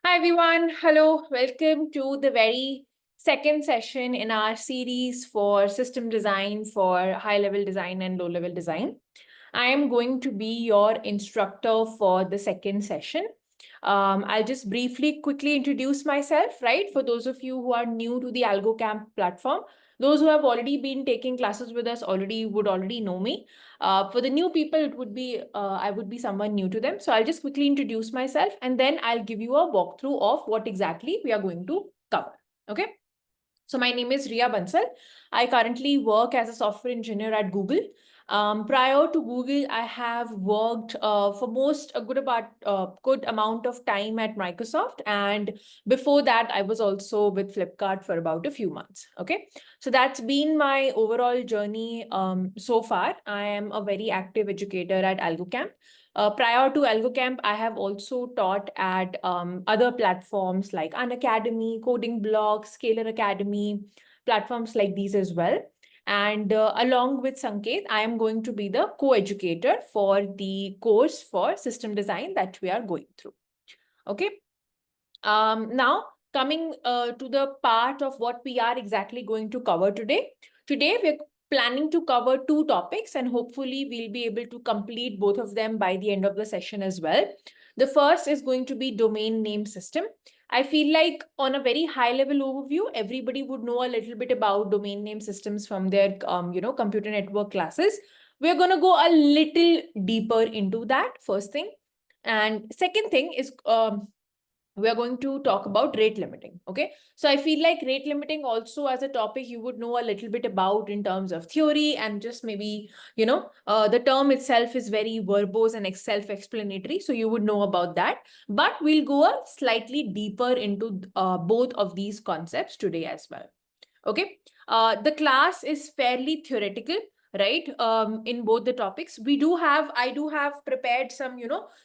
Hi everyone, hello, welcome to the very second session in our series for system design for high-level design and low-level design. I am going to be your instructor for the second session. I'll just quickly introduce myself, right? For those of you who are new to the AlgoCamp platform, those who have already been taking classes with us would already know me. For the new people, I would be someone new to them. So I'll just quickly introduce myself and then I'll give you a walkthrough of what exactly we are going to cover. Okay. So my name is Riya Bansal. I currently work as a software engineer at Google. Prior to Google, I have worked for a good amount of time at Microsoft, and before that, I was also with Flipkart for about a few months. Okay, so that's been my overall journey so far. I am a very active educator at AlgoCamp. Prior to AlgoCamp, I have also taught at other platforms like Unacademy, Coding Blog, Scalar Academy, platforms like these as well. And along with Sanket, I am going to be the co-educator for the course for system design that we are going through. Okay. Now, coming to the part of what we are exactly going to cover today. Today, we're planning to cover two topics, and hopefully we'll be able to complete both of them by the end of the session as well. The first is going to be domain name system. I feel like on a very high level overview, everybody would know a little bit about domain name systems from their computer network classes. We're going to go a little deeper into that, first thing. And second thing is we are going to talk about rate limiting. Okay. So I feel like rate limiting also as a topic you would know a little bit about in terms of theory, and just maybe, the term itself is very verbose and self-explanatory. So you would know about that, but we'll go a slightly deeper into both of these concepts today as well. Okay. The class is fairly theoretical, right? In both the topics, I do have prepared some,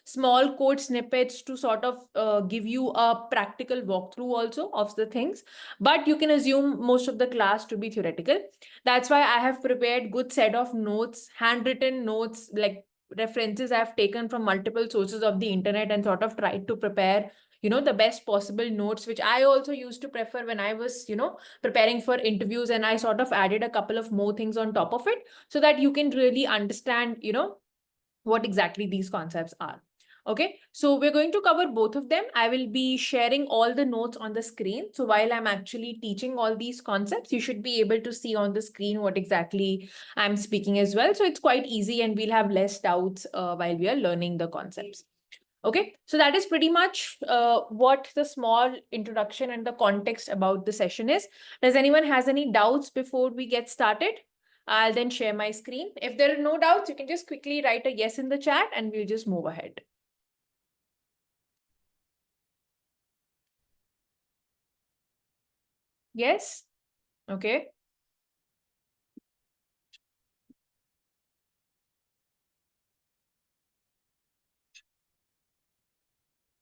small code snippets to sort of give you a practical walkthrough also of the things, but you can assume most of the class to be theoretical. That's why I have prepared good set of notes, handwritten notes, like references I've taken from multiple sources of the internet and sort of tried to prepare the best possible notes, which I also used to prefer when I was preparing for interviews, and I sort of added a couple of more things on top of it so that you can really understand what exactly these concepts are. Okay, so we're going to cover both of them. I will be sharing all the notes on the screen. So while I'm actually teaching all these concepts, you should be able to see on the screen what exactly I'm speaking as well. So it's quite easy and we'll have less doubts while we are learning the concepts. Okay, so that is pretty much what the small introduction and the context about the session is. Does anyone has any doubts before we get started? I'll then share my screen. If there are no doubts, you can just quickly write a yes in the chat and we'll just move ahead. Yes? Okay.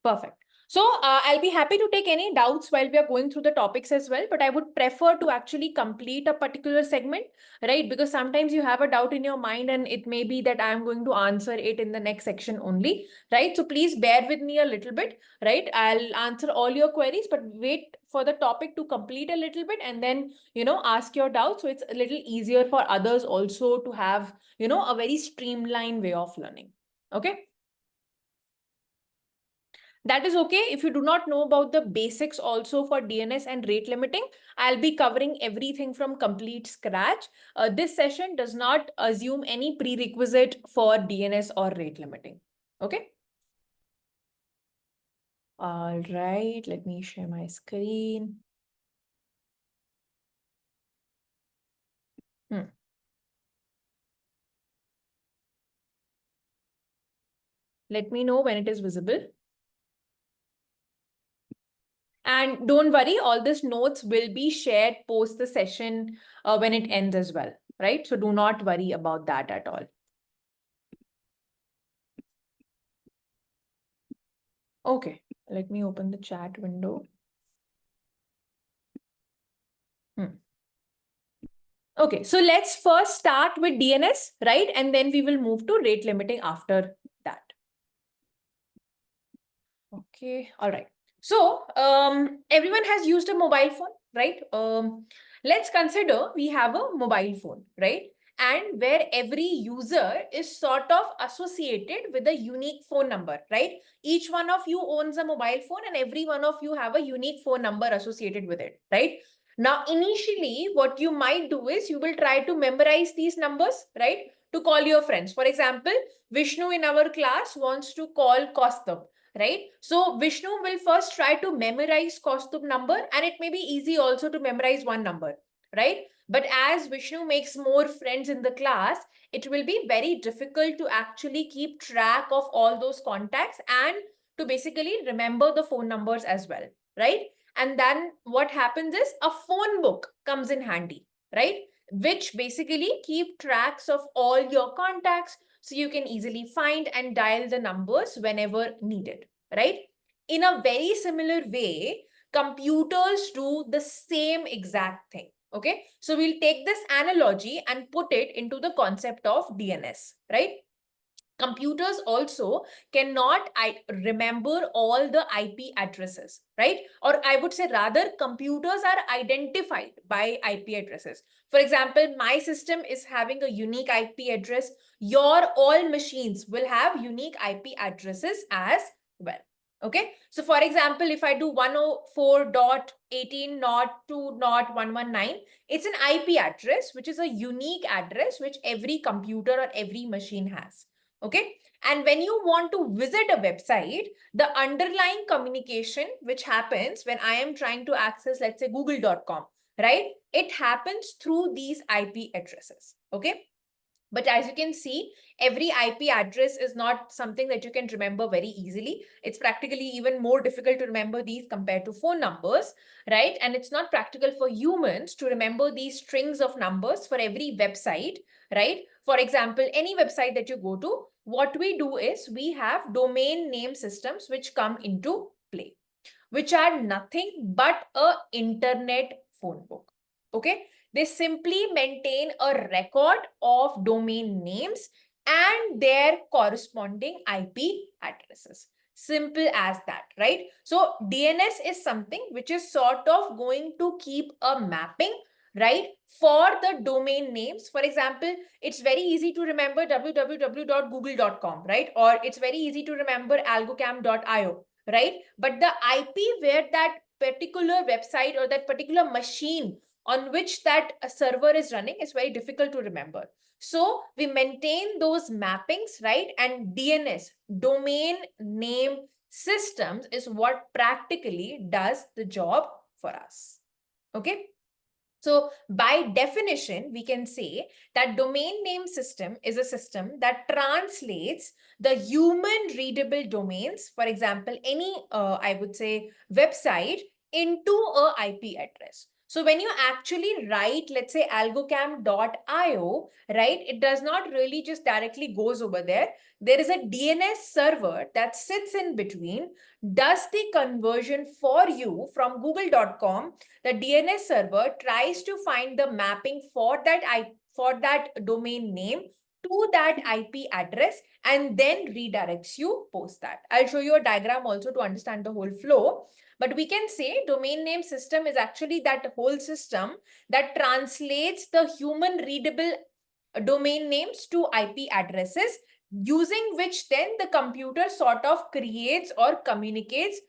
Perfect. So I'll be happy to take any doubts while we are going through the topics as well, but I would prefer to actually complete a particular segment, right? Because sometimes you have a doubt in your mind and it may be that I'm going to answer it in the next section only, right? So please bear with me a little bit, right? I'll answer all your queries, but wait for the topic to complete a little bit and then, ask your doubts. So it's a little easier for others also to have, a very streamlined way of learning. Okay. That is okay. If you do not know about the basics also for DNS and rate limiting, I'll be covering everything from complete scratch. This session does not assume any prerequisite for DNS or rate limiting. Okay. All right, let me share my screen. Let me know when it is visible. And don't worry, all these notes will be shared post the session when it ends as well, right? So do not worry about that at all. Okay, let me open the chat window. Okay, so let's first start with DNS, right? And then we will move to rate limiting after that. Okay, all right. So everyone has used a mobile phone, right? Let's consider we have a mobile phone, right? And where every user is sort of associated with a unique phone number, right? Each one of you owns a mobile phone and every one of you have a unique phone number associated with it, right? Now, initially, what you might do is you will try to memorize these numbers, right? To call your friends. For example, Vishnu in our class wants to call Kaustubh, right? So Vishnu will first try to memorize Kaustubh number, and it may be easy also to memorize one number, right? But as Vishnu makes more friends in the class, it will be very difficult to actually keep track of all those contacts and to basically remember the phone numbers as well, right? And then what happens is a phone book comes in handy, right? Which basically keep tracks of all your contacts so you can easily find and dial the numbers whenever needed, right? In a very similar way, computers do the same exact thing. Okay, so we'll take this analogy and put it into the concept of DNS, right? Computers also cannot remember all the IP addresses, right? Or I would say rather, computers are identified by IP addresses. For example, my system is having a unique IP address. Your all machines will have unique IP addresses as well. Okay, so for example, if I do 104.18.2.119, it's an IP address, which is a unique address which every computer or every machine has. Okay, and when you want to visit a website, the underlying communication which happens when I am trying to access, let's say, google.com, right? It happens through these IP addresses. Okay, but as you can see, every IP address is not something that you can remember very easily. It's practically even more difficult to remember these compared to phone numbers, right? And it's not practical for humans to remember these strings of numbers for every website, right? For example, any website that you go to, what we do is we have domain name systems which come into play, which are nothing but a internet phone book. Okay, they simply maintain a record of domain names and their corresponding IP addresses. Simple as that, right? So DNS is something which is sort of going to keep a mapping, right, for the domain names. For example, it's very easy to remember www.google.com, right? Or it's very easy to remember algocam.io, right? But the IP where that particular website or that particular machine on which that server is running is very difficult to remember. So we maintain those mappings, right? And DNS, domain name systems, is what practically does the job for us. Okay. So by definition, we can say that domain name system is a system that translates the human readable domains, for example, any, I would say, website into a IP address. So when you actually write, let's say, algocam.io, right, it does not really just directly goes over there. There is a DNS server that sits in between, does the conversion for you from google.com. The DNS server tries to find the mapping for that domain name to that IP address and then redirects you post that. I'll show you a diagram also to understand the whole flow. But we can say domain name system is actually that whole system that translates the human readable domain names to IP addresses, using which then the computer sort of creates or communicates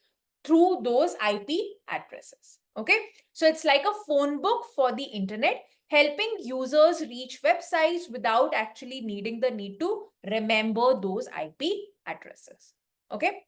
through those IP addresses. Okay, so it's like a phone book for the internet, helping users reach websites without actually needing the need to remember those IP addresses. Okay.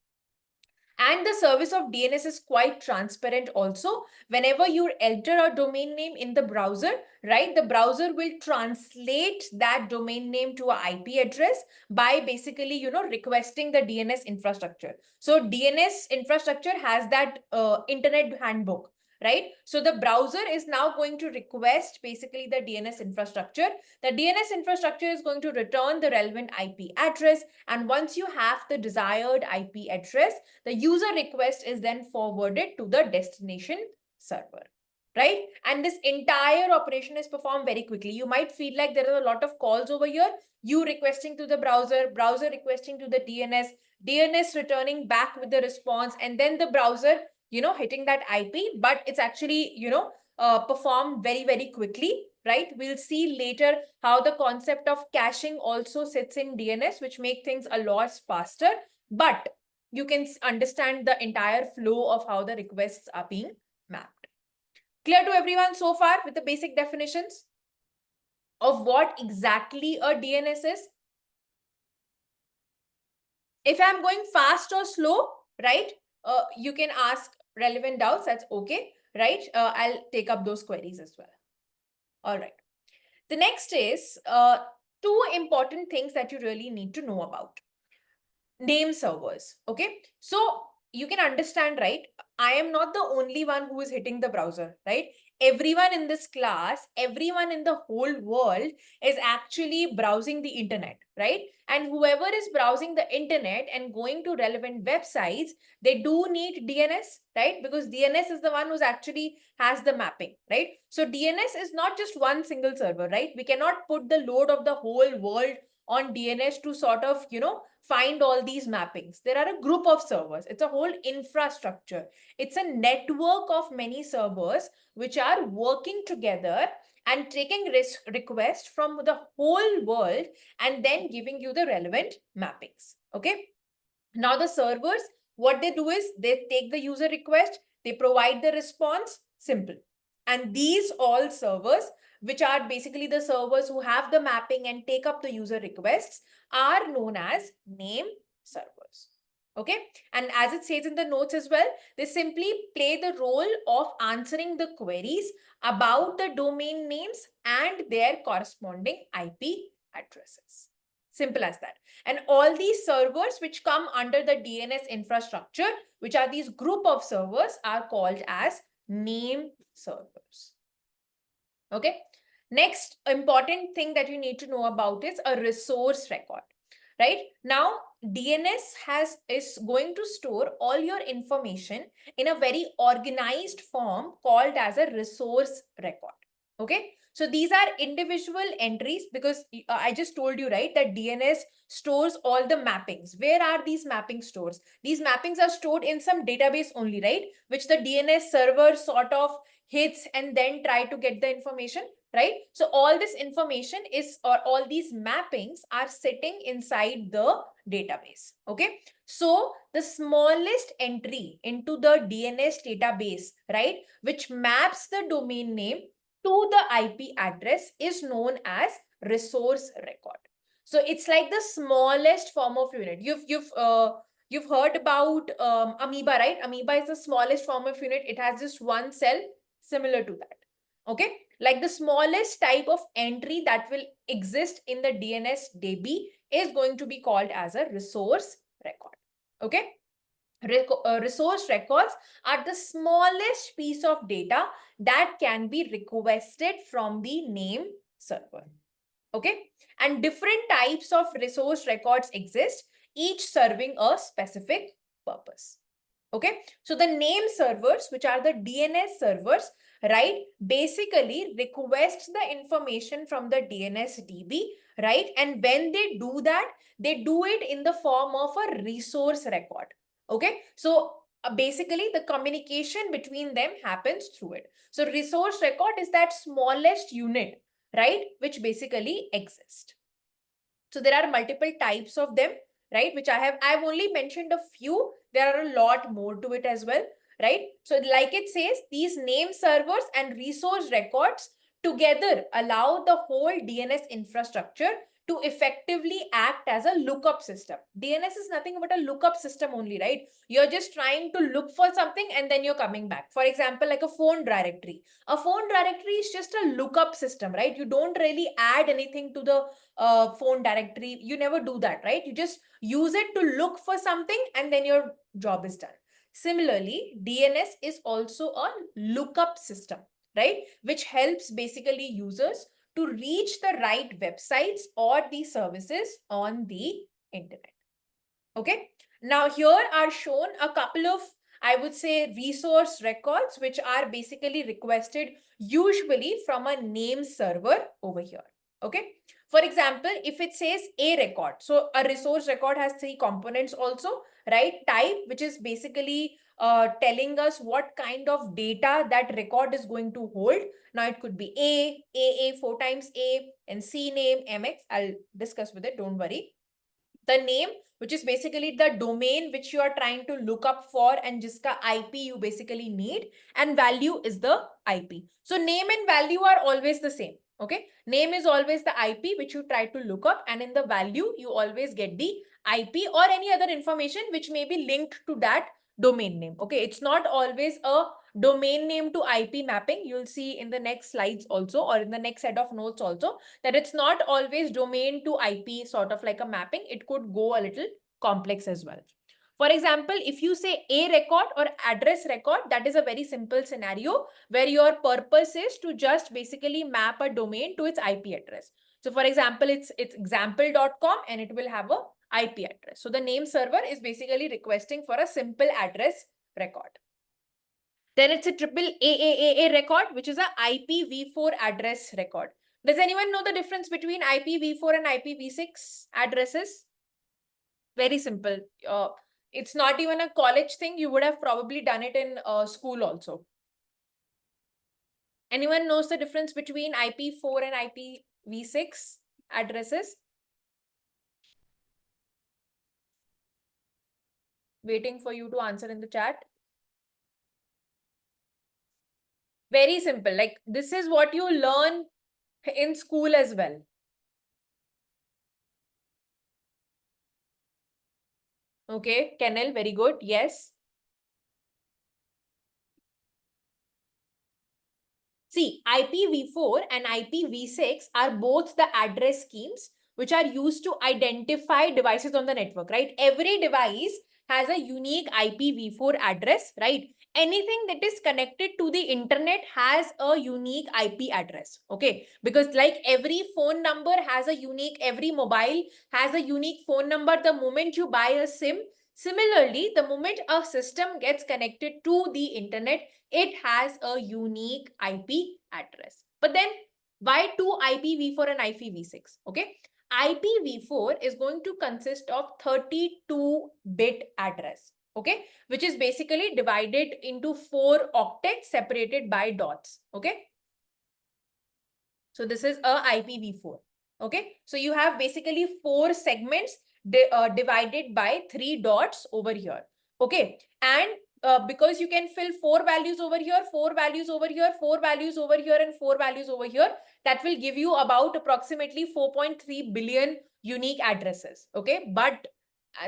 And the service of DNS is quite transparent also. Whenever you enter a domain name in the browser, right, the browser will translate that domain name to an IP address by basically, requesting the DNS infrastructure. So DNS infrastructure has that internet handbook, right? So the browser is now going to request basically the DNS infrastructure. The DNS infrastructure is going to return the relevant IP address. And once you have the desired IP address, the user request is then forwarded to the destination server, right? And this entire operation is performed very quickly. You might feel like there are a lot of calls over here, you requesting to the browser, browser requesting to the DNS, DNS returning back with the response, and then the browser hitting that IP, but it's actually, performed very, very quickly, right? We'll see later how the concept of caching also sits in DNS, which make things a lot faster, but you can understand the entire flow of how the requests are being mapped. Clear to everyone so far with the basic definitions of what exactly a DNS is? If I'm going fast or slow, right, you can ask relevant doubts. That's okay, right? I'll take up those queries as well. All right. The next is two important things that you really need to know about. Name servers, okay? So you can understand, right? I am not the only one who is hitting the browser, right? Everyone in this class, everyone in the whole world is actually browsing the internet, right? And whoever is browsing the internet and going to relevant websites, they do need DNS, right? Because DNS is the one who's actually has the mapping, right? So DNS is not just one single server, right? We cannot put the load of the whole world on DNS to sort of, find all these mappings. There are a group of servers. It's a whole infrastructure. It's a network of many servers which are working together and taking requests from the whole world and then giving you the relevant mappings. Okay. Now the servers, what they do is they take the user request, they provide the response, simple. And these all servers, which are basically the servers who have the mapping and take up the user requests, are known as name servers. Okay. And as it says in the notes as well, they simply play the role of answering the queries about the domain names and their corresponding IP addresses. Simple as that. And all these servers which come under the DNS infrastructure, which are these group of servers, are called as name servers. Okay. Next important thing that you need to know about is a resource record. Right now, DNS is going to store all your information in a very organized form called as a resource record. Okay. So these are individual entries because I just told you, right, that DNS stores all the mappings. Where are these mapping stores? These mappings are stored in some database only, right, which the DNS server sort of hits and then try to get the information, right? So all this information is, or all these mappings are sitting inside the database. Okay. So the smallest entry into the DNS database, right, which maps the domain name to the IP address is known as resource record. So it's like the smallest form of unit. You've heard about amoeba, right? Amoeba is the smallest form of unit. It has just one cell, similar to that. Okay, like the smallest type of entry that will exist in the DNS DB is going to be called as a resource record. Okay. Resource records are the smallest piece of data that can be requested from the name server. Okay. And different types of resource records exist, each serving a specific purpose. Okay. So the name servers, which are the DNS servers, right, basically request the information from the DNS DB, right? And when they do that, they do it in the form of a resource record. Okay. So basically the communication between them happens through it. So resource record is that smallest unit, right, which basically exists. So there are multiple types of them, right, which I've only mentioned a few. There are a lot more to it as well, right? So like it says, these name servers and resource records together allow the whole DNS infrastructure to effectively act as a lookup system. DNS is nothing but a lookup system only, right? You're just trying to look for something and then you're coming back. For example, like a phone directory. A phone directory is just a lookup system, right? You don't really add anything to the phone directory. You never do that, right? You just use it to look for something and then your job is done. Similarly, DNS is also a lookup system, right? Which helps basically users to reach the right websites or the services on the internet. Okay. Now here are shown a couple of, I would say, resource records, which are basically requested usually from a name server over here. Okay. For example, if it says a record, so a resource record has three components also, right? Type, which is basically telling us what kind of data that record is going to hold. Now it could be A, 4 times A, and C name, MX. I'll discuss with it, don't worry. The name, which is basically the domain which you are trying to look up for, and jiska IP you basically need, and value is the IP. So name and value are always the same. Okay, name is always the IP which you try to look up, and in the value you always get the IP or any other information which may be linked to that domain name. Okay, it's not always a domain name to IP mapping. You'll see in the next slides also, or in the next set of notes also, that it's not always domain to IP sort of like a mapping. It could go a little complex as well. For example, if you say a record or address record, that is a very simple scenario where your purpose is to just basically map a domain to its IP address. So for example, it's example.com and it will have a IP address. So the name server is basically requesting for a simple address record. Then it's a triple AAAA record, which is a IPv4 address record. Does anyone know the difference between IPv4 and IPv6 addresses? Very simple. It's not even a college thing. You would have probably done it in school also. Anyone knows the difference between IP4 and IPv6 addresses? Waiting for you to answer in the chat. Very simple. Like this is what you learn in school as well. Okay, Kennel, very good. Yes. See, IPv4 and IPv6 are both the address schemes which are used to identify devices on the network, right? Every device has a unique IPv4 address, right? Anything that is connected to the internet has a unique IP address, okay? Because like every phone number has a unique, every mobile has a unique phone number the moment you buy a SIM. Similarly, the moment a system gets connected to the internet, it has a unique IP address. But then why two IPv4 and IPv6? Okay. IPv4 is going to consist of 32-bit address, okay, which is basically divided into 4 octets separated by dots, okay. So this is a IPv4, okay. So you have basically 4 segments divided by 3 dots over here, okay. And because you can fill 4 values over here, 4 values over here, 4 values over here, and 4 values over here, that will give you about approximately 4.3 billion unique addresses, okay. But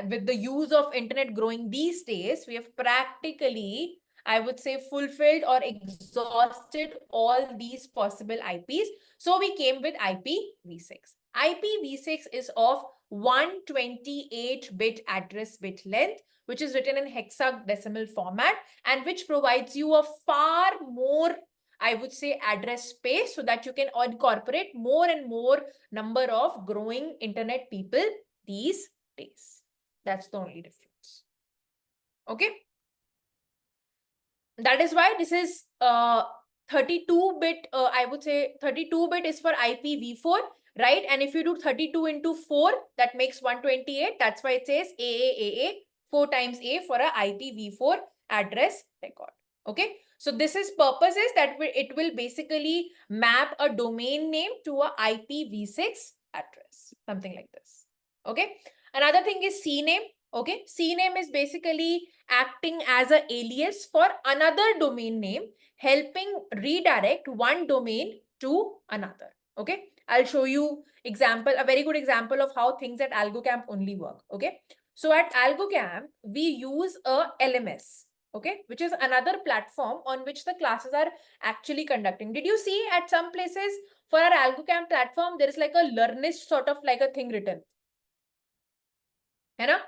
with the use of internet growing these days, we have practically, I would say, fulfilled or exhausted all these possible IPs. So we came with IPv6. IPv6 is of 128-bit address bit length, which is written in hexadecimal format, and which provides you a far more, I would say, address space so that you can incorporate more and more number of growing internet people these days. That's the only difference. Okay. That is why this is 32-bit, I would say 32-bit is for IPv4, right? And if you do 32 into 4, that makes 128. That's why it says AAAA, 4 times A for a IPv4 address record. Okay. So this is purposes that it will basically map a domain name to a IPv6 address, something like this. Okay. Another thing is CNAME. Okay. CNAME is basically acting as an alias for another domain name, helping redirect one domain to another. Okay. I'll show you a very good example of how things at AlgoCamp only work. Okay. So at AlgoCamp, we use a LMS, okay, which is another platform on which the classes are actually conducting. Did you see at some places for our AlgoCamp platform, there is like a Learnist sort of like a thing written? You know?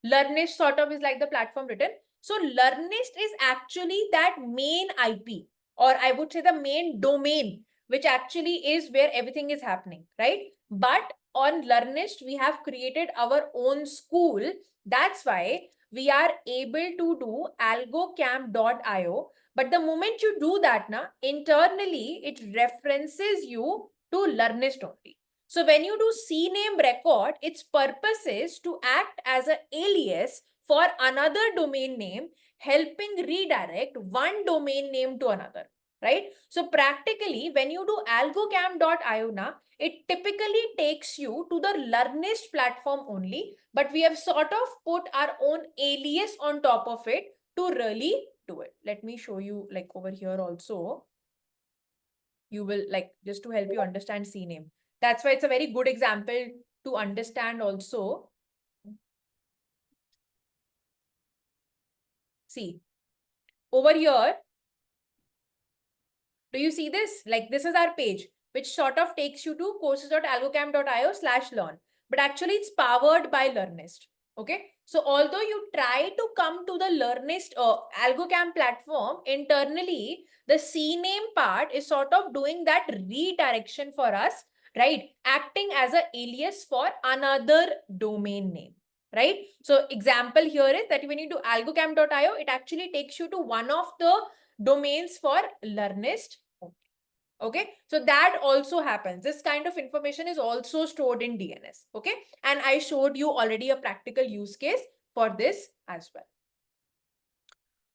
Learnist sort of is like the platform written. So Learnist is actually that main IP, or I would say the main domain, which actually is where everything is happening, right? But on Learnist, we have created our own school. That's why we are able to do algocamp.io. But the moment you do that, internally, it references you to Learnist only. So when you do CNAME record, its purpose is to act as an alias for another domain name, helping redirect one domain name to another, right? So practically, when you do algocam.io now, it typically takes you to the Learnist platform only, but we have sort of put our own alias on top of it to really do it. Let me show you like over here also. You will like, just to help you understand CNAME. That's why it's a very good example to understand also. See, over here, do you see this? Like this is our page, which sort of takes you to courses.algocam.io/learn. But actually it's powered by Learnist. Okay. So although you try to come to the Learnist Algocam platform, internally, the CNAME part is sort of doing that redirection for us, right? Acting as an alias for another domain name, right? So example here is that when you do algocam.io, it actually takes you to one of the domains for Learnist. Okay, so that also happens. This kind of information is also stored in DNS. Okay, and I showed you already a practical use case for this as well.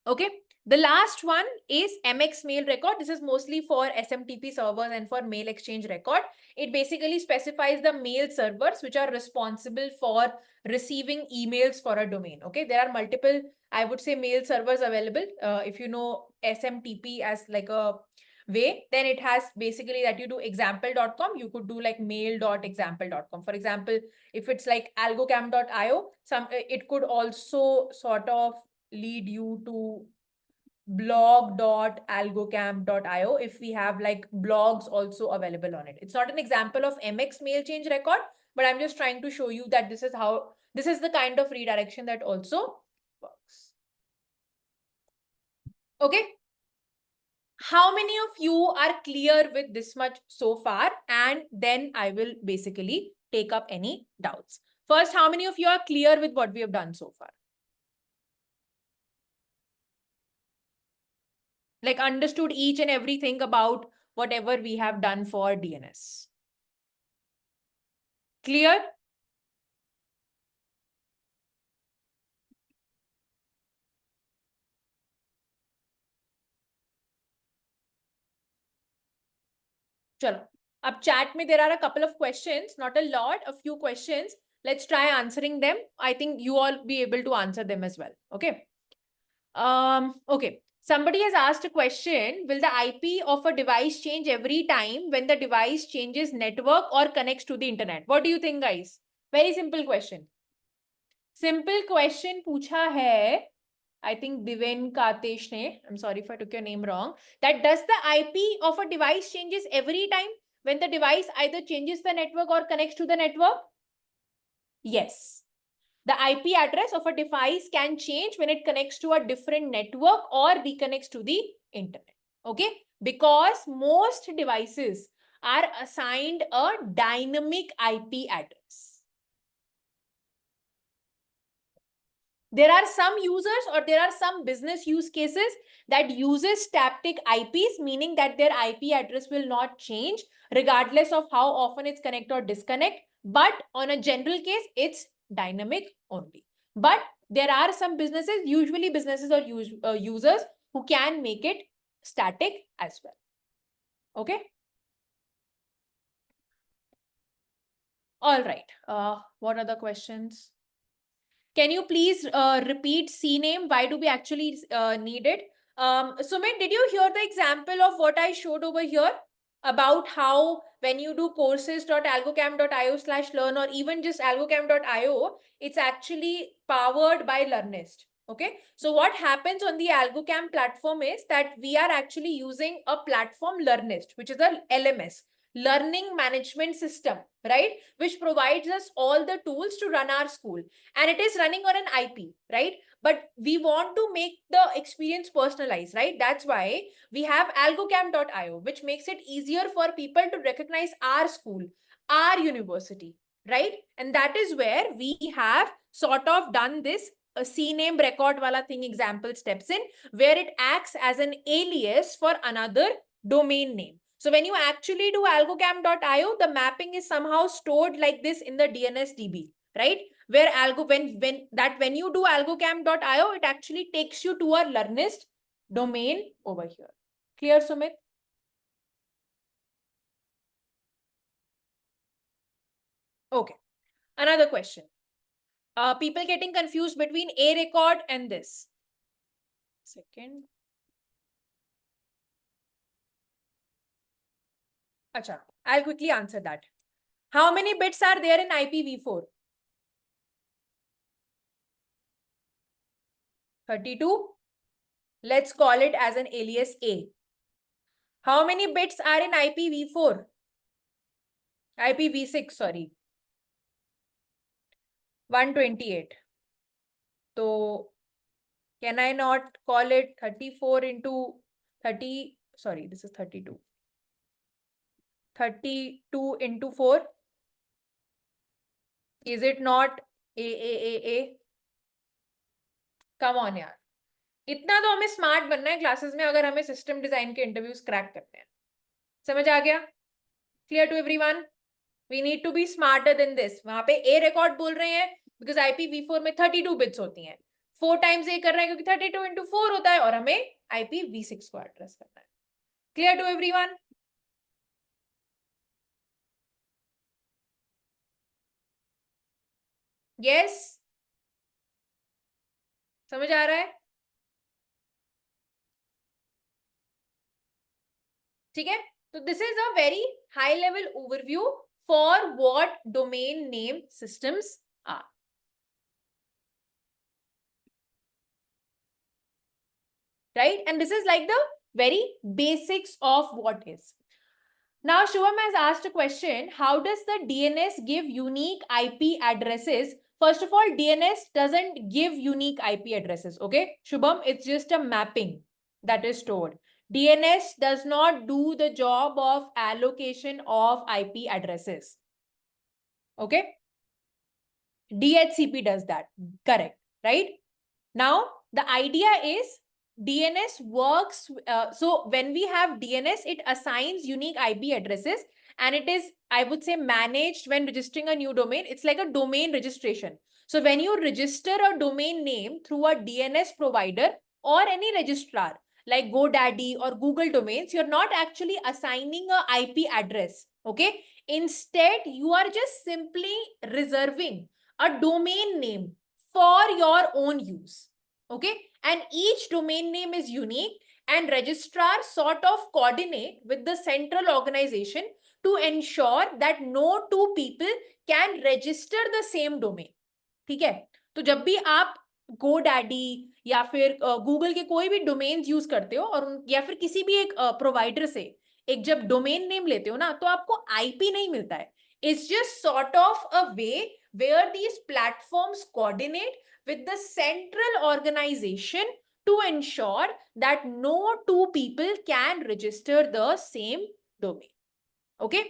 Okay, the last one is MX mail record. This is mostly for SMTP servers and for mail exchange record. It basically specifies the mail servers which are responsible for receiving emails for a domain. Okay, there are multiple, I would say, mail servers available. If you know SMTP as like a way, then it has basically that you do example.com, you could do like mail.example.com. For example, if it's like algocam.io, it could also sort of lead you to blog.algocam.io if we have like blogs also available on it. It's not an example of MX mail change record, but I'm just trying to show you that this is the kind of redirection that also works. Okay. How many of you are clear with this much so far? And then I will basically take up any doubts. First, how many of you are clear with what we have done so far? Like understood each and everything about whatever we have done for DNS. Clear? Chalo. Up chat में there are a couple of questions, not a lot, a few questions. Let's try answering them. I think you all be able to answer them as well. Okay. Okay. Somebody has asked a question. Will the IP of a device change every time when the device changes network or connects to the internet? What do you think, guys? Very simple question. Simple question पूछा है. I think Diven Katesh ne, I'm sorry if I took your name wrong, that does the IP of a device changes every time when the device either changes the network or connects to the network? Yes. The IP address of a device can change when it connects to a different network or reconnects to the internet. Okay? Because most devices are assigned a dynamic IP address. There are some users or there are some business use cases that uses static IPs, meaning that their IP address will not change regardless of how often it's connect or disconnect. But on a general case, it's dynamic only. But there are some businesses, usually businesses or users who can make it static as well. Okay. All right. What are the questions? Can you please repeat CNAME? Why do we actually need it? Sumit, did you hear the example of what I showed over here about how when you do courses.algocam.io/learn or even just algocam.io, it's actually powered by Learnist. Okay. So what happens on the Algocam platform is that we are actually using a platform Learnist, which is a LMS, learning management system, right? Which provides us all the tools to run our school. And it is running on an IP, right? But we want to make the experience personalized, right? That's why we have algocam.io, which makes it easier for people to recognize our school, our university, right? And that is where we have sort of done this CNAME record wala thing example steps in, where it acts as an alias for another domain name. So when you actually do algocam.io, the mapping is somehow stored like this in the DNS DB, right? where when you do algocamp.io, it actually takes you to our Learnist domain over here. Clear, Sumit? Okay. Another question. People getting confused between a record and this. Second. Acha, I'll quickly answer that. How many bits are there in IPv4? 32. Let's call it as an alias A. How many bits are in IPv4? IPv6, sorry. 128. So, can I not call it 34 into 30? Sorry, this is 32. 32 into 4. Is it not A? Come on यार. इतना तो हमें smart बनना है classes में अगर हमें system design के इंटरव्यूज क्रैक करते हैं. समझ आ गया? Clear to everyone? We need to be smarter than this. वहां पे ए रिकॉर्ड बोल रहे हैं बिकॉज IPv4 में 32 बिट्स होती हैं. 4 टाइम्स ए कर रहे हैं क्योंकि 32 into 4 होता है और हमें IPv6 को एड्रेस करना है. Clear to everyone? यस? समझ आ रहा है? ठीक है. तो this is a very high level overview for what domain name systems are. Right? And this is like the very basics of what is. Now, Shubham has asked a question. How does the DNS give unique IP addresses? First of all, DNS doesn't give unique IP addresses. Okay, Shubham, it's just a mapping that is stored. DNS does not do the job of allocation of IP addresses. Okay, DHCP does that. Correct, right? Now, the idea is DNS works. So when we have DNS, it assigns unique IP addresses and it is, I would say, managed when registering a new domain. It's like a domain registration. So when you register a domain name through a DNS provider or any registrar like GoDaddy or Google Domains, you're not actually assigning a IP address. Okay. Instead, you are just simply reserving a domain name for your own use. Okay. And each domain name is unique and registrars sort of coordinate with the central organization to ensure that no two people can register the same domain. ठीक है. तो जब भी आप GoDaddy या फिर Google के कोई भी डोमेन्स यूज करते हो और या फिर किसी भी एक प्रोवाइडर से एक जब डोमेन नेम लेते हो ना तो आपको IP नहीं मिलता है. It's just sort of a way where these platforms coordinate with the central organization to ensure that no two people can register the same domain. Okay.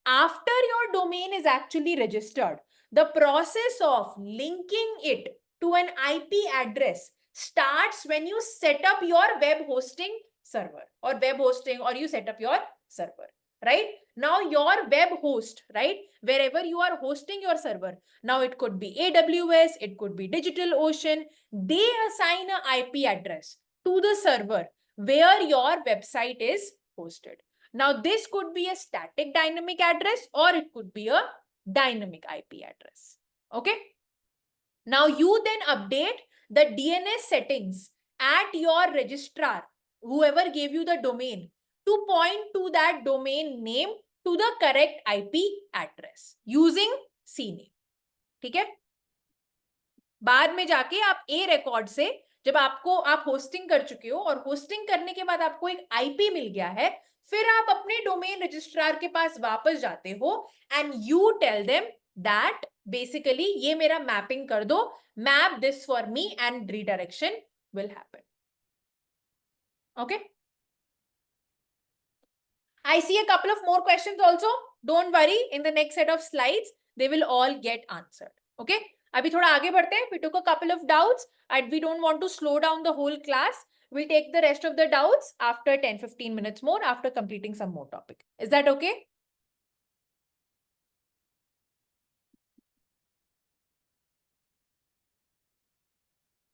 After your domain is actually registered, the process of linking it to an IP address starts when you set up your web hosting server or web hosting, or you set up your server, right? Now your web host, right? Wherever you are hosting your server. Now it could be AWS, it could be DigitalOcean. They assign an IP address to the server where your website is hosted. Now this could be a static dynamic address or it could be a dynamic IP address. Okay. Now you then update the DNS settings at your registrar, whoever gave you the domain, to point to that domain name to the correct IP address using CNAME. ठीक है. बाद में जाके आप A record से जब आपको आप होस्टिंग कर चुके हो और होस्टिंग करने के बाद आपको एक IP मिल गया है, फिर आप अपने डोमेन रजिस्ट्रार के पास वापस जाते हो and you tell them that basically ये मेरा मैपिंग कर दो, map this for me and redirection will happen. Okay. I see a couple of more questions also. Don't worry, in the next set of slides, they will all get answered. Okay. अभी थोड़ा आगे बढ़ते हैं. We took a couple of doubts and we don't want to slow down the whole class. We'll take the rest of the doubts after 10-15 minutes more after completing some more topic. Is that okay?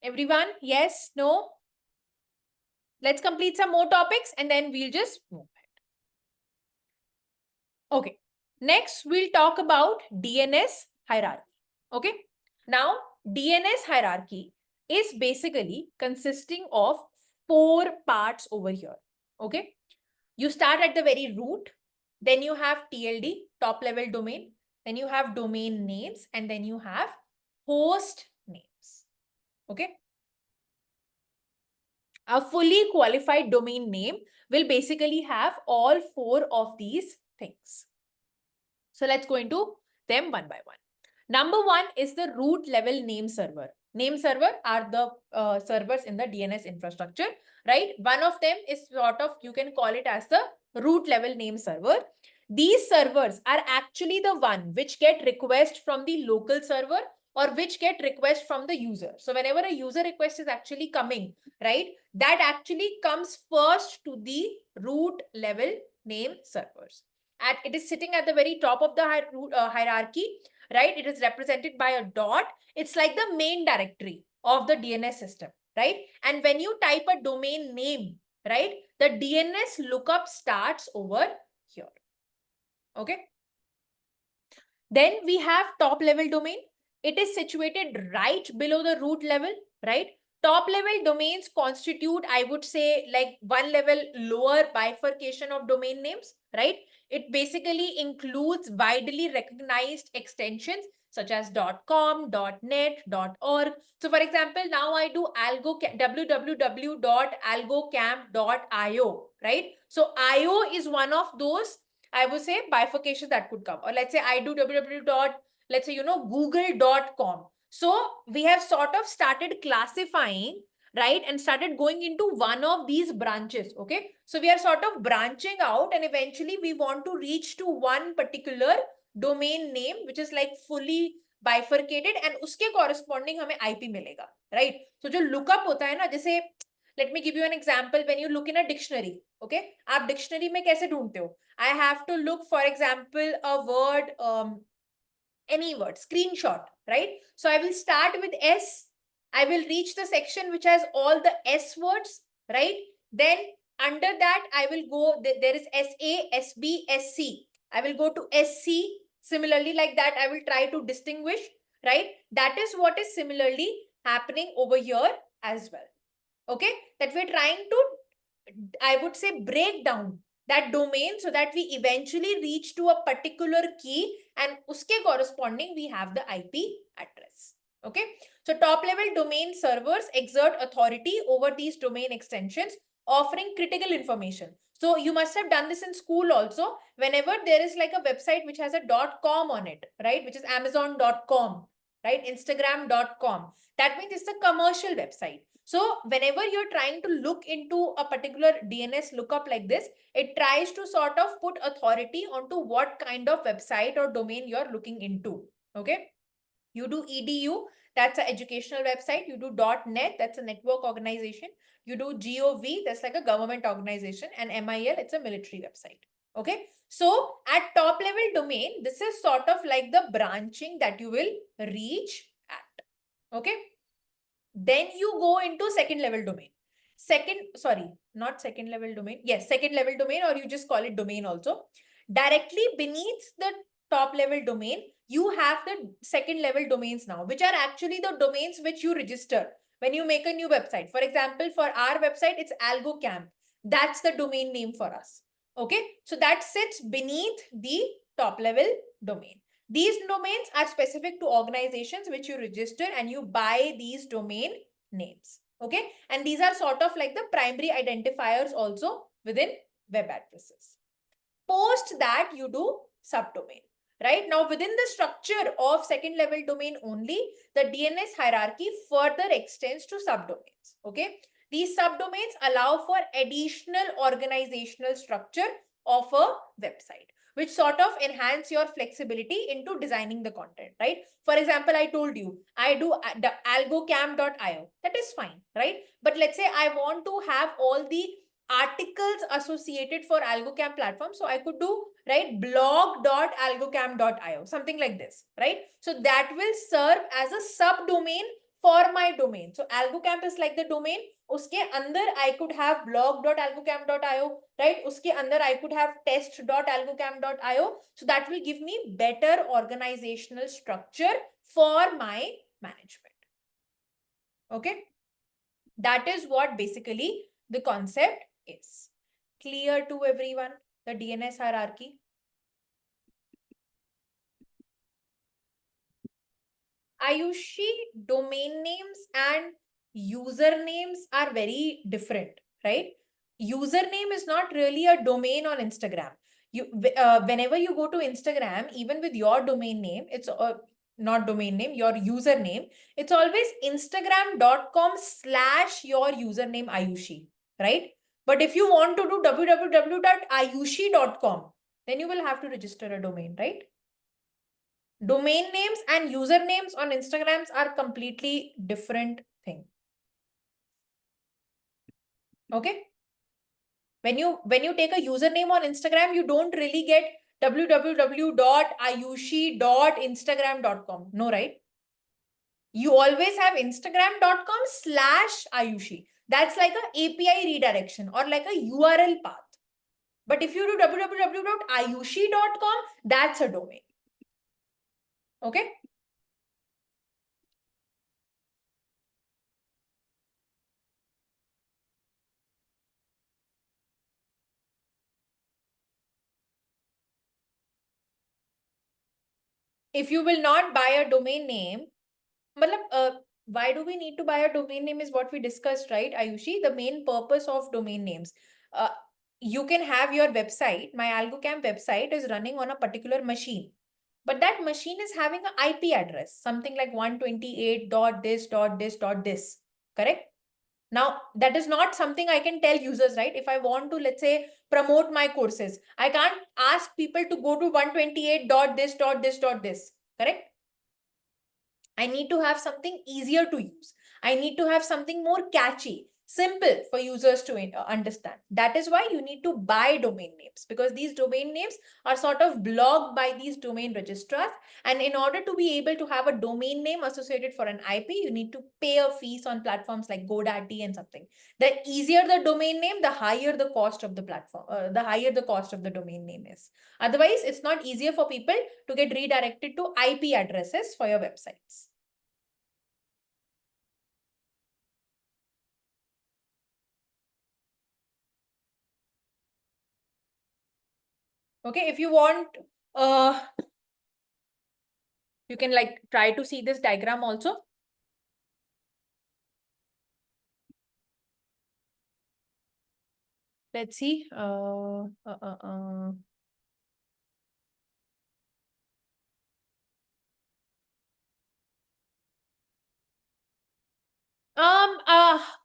Everyone, yes, no? Let's complete some more topics and then we'll just move ahead. Okay. Next, we'll talk about DNS hierarchy. Okay. Now, DNS hierarchy is basically consisting of 4 parts over here. Okay. You start at the very root, then you have TLD, top level domain, then you have domain names, and then you have host names. Okay. A fully qualified domain name will basically have all 4 of these things. So let's go into them one by one. Number 1 is the root level name server. Name server are the servers in the DNS infrastructure, right? One of them is sort of, you can call it as the root level name server. These servers are actually the one which get request from the local server or which get request from the user. So whenever a user request is actually coming, right, that actually comes first to the root level name servers. And it is sitting at the very top of the hierarchy, right? It is represented by a dot. It's like the main directory of the DNS system, right? And when you type a domain name, right, the DNS lookup starts over here. Okay. Then we have top level domain. It is situated right below the root level, right? Top level domains constitute, I would say, like one level lower bifurcation of domain names, right? It basically includes widely recognized extensions such as .com, .net, .org. So for example, now I do www.algocamp.io, right? So IO is one of those, I would say, bifurcation that could come. Or let's say I do www. Let's say, google.com. So we have sort of started classifying, right, and started going into one of these branches. Okay, so we are sort of branching out and eventually we want to reach to one particular domain name which is like fully bifurcated and uske corresponding हमें IP मिलेगा, right? So जो lookup होता है ना, जैसे let me give you an example. When you look in a dictionary, okay, आप dictionary में कैसे ढूंढते हो? I have to look, for example, a word, any word, screenshot, right? So I will start with S. I will reach the section which has all the S words, right? Then under that, I will go, there is SA, SB, SC. I will go to SC. Similarly, like that, I will try to distinguish, right? That is what is similarly happening over here as well. Okay, that we're trying to, I would say, break down that domain so that we eventually reach to a particular key and uske corresponding we have the IP address. Okay, so top level domain servers exert authority over these domain extensions, offering critical information. So you must have done this in school also. Whenever there is like a website which has a .com on it, right, which is amazon.com, right, instagram.com, that means it's a commercial website. So whenever you're trying to look into a particular DNS lookup like this, it tries to sort of put authority onto what kind of website or domain you're looking into. Okay. You do edu, that's an educational website. You do .net, that's a network organization. You do gov, that's like a government organization. And MIL, it's a military website. Okay. So at top level domain, this is sort of like the branching that you will reach at. Okay. Then you go into second level domain. Not second level domain. Yes, second level domain, or you just call it domain also. Directly beneath the top level domain, you have the second level domains now, which are actually the domains which you register when you make a new website. For example, for our website, it's AlgoCamp. That's the domain name for us. Okay, so that sits beneath the top level domain. These domains are specific to organizations which you register and you buy these domain names. Okay, and these are sort of like the primary identifiers also within web addresses. Post that, you do subdomain. Right now, within the structure of second level domain only, the DNS hierarchy further extends to subdomains. Okay, these subdomains allow for additional organizational structure of a website, which sort of enhance your flexibility into designing the content, right? For example, I told you, I do the algocamp.io. That is fine, right? But let's say I want to have all the articles associated for AlgoCamp platform. So I could do, right, blog.algocamp.io, something like this, right? So that will serve as a subdomain for my domain. So AlgoCamp is like the domain. Uske andar I could have blog.algocamp.io, right? Uske andar I could have test.algocamp.io. So that will give me better organizational structure for my management. Okay. That is what basically the concept is. Clear to everyone, the DNS hierarchy? Ayushi, domain names and usernames are very different, right? Username is not really a domain on Instagram. Whenever you go to Instagram, even with your domain name, it's not domain name, your username, it's always instagram.com/ your username Ayushi, right? But if you want to do www.ayushi.com, then you will have to register a domain, right? Domain names and usernames on Instagrams are completely different thing. Okay. When you take a username on Instagram, you don't really get www.ayushi.instagram.com. No, right? You always have instagram.com/Ayushi. That's like a API redirection or like a URL path. But if you do www.ayushi.com, that's a domain. Okay. If you will not buy a domain name, why do we need to buy a domain name is what we discussed, right, Ayushi? The main purpose of domain names. You can have your website. My AlgoCamp website is running on a particular machine, but that machine is having an IP address, something like 128.this.this.this, correct? Now, that is not something I can tell users, right? If I want to, let's say, promote my courses, I can't ask people to go to 128.this.this.this, correct? I need to have something easier to use. I need to have something more catchy, simple for users to understand. That is why you need to buy domain names, because these domain names are sort of blocked by these domain registrars. And in order to be able to have a domain name associated for an IP, you need to pay a fees on platforms like GoDaddy and something. The easier the domain name, the higher the cost of the platform, the higher the cost of the domain name is. Otherwise, it's not easier for people to get redirected to IP addresses for your websites. Okay, if you want, you can like try to see this diagram also. Let's see.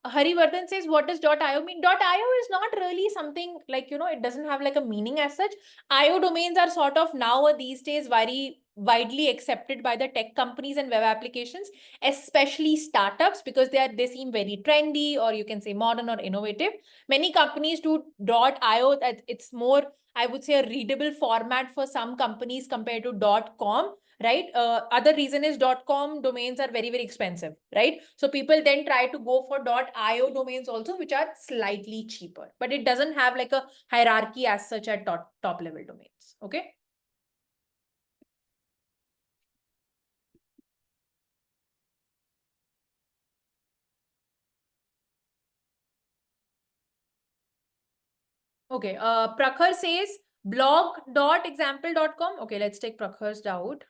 Harivardhan says, what does .io mean? .io is not really something like, it doesn't have like a meaning as such. IO domains are sort of now these days very widely accepted by the tech companies and web applications, especially startups, because they seem very trendy, or you can say modern or innovative. Many companies do .io. That it's more, I would say, a readable format for some companies compared to .com. Right. Other reason is .com domains are very, very expensive, right? So people then try to go for .io domains also, which are slightly cheaper, but it doesn't have like a hierarchy as such at top level domains. Okay. Okay. Prakhar says blog.example.com. Okay, let's take Prakhar's doubt.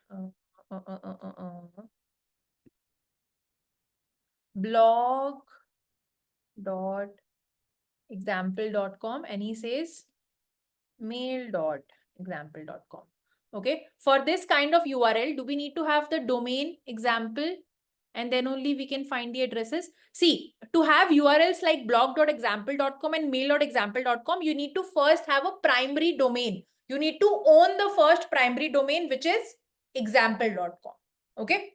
Blog.example.com, and he says mail.example.com. Okay. For this kind of URL, do we need to have the domain example and then only we can find the addresses? See, to have URLs like blog.example.com and mail.example.com, you need to first have a primary domain. You need to own the first primary domain, which is example.com. Okay.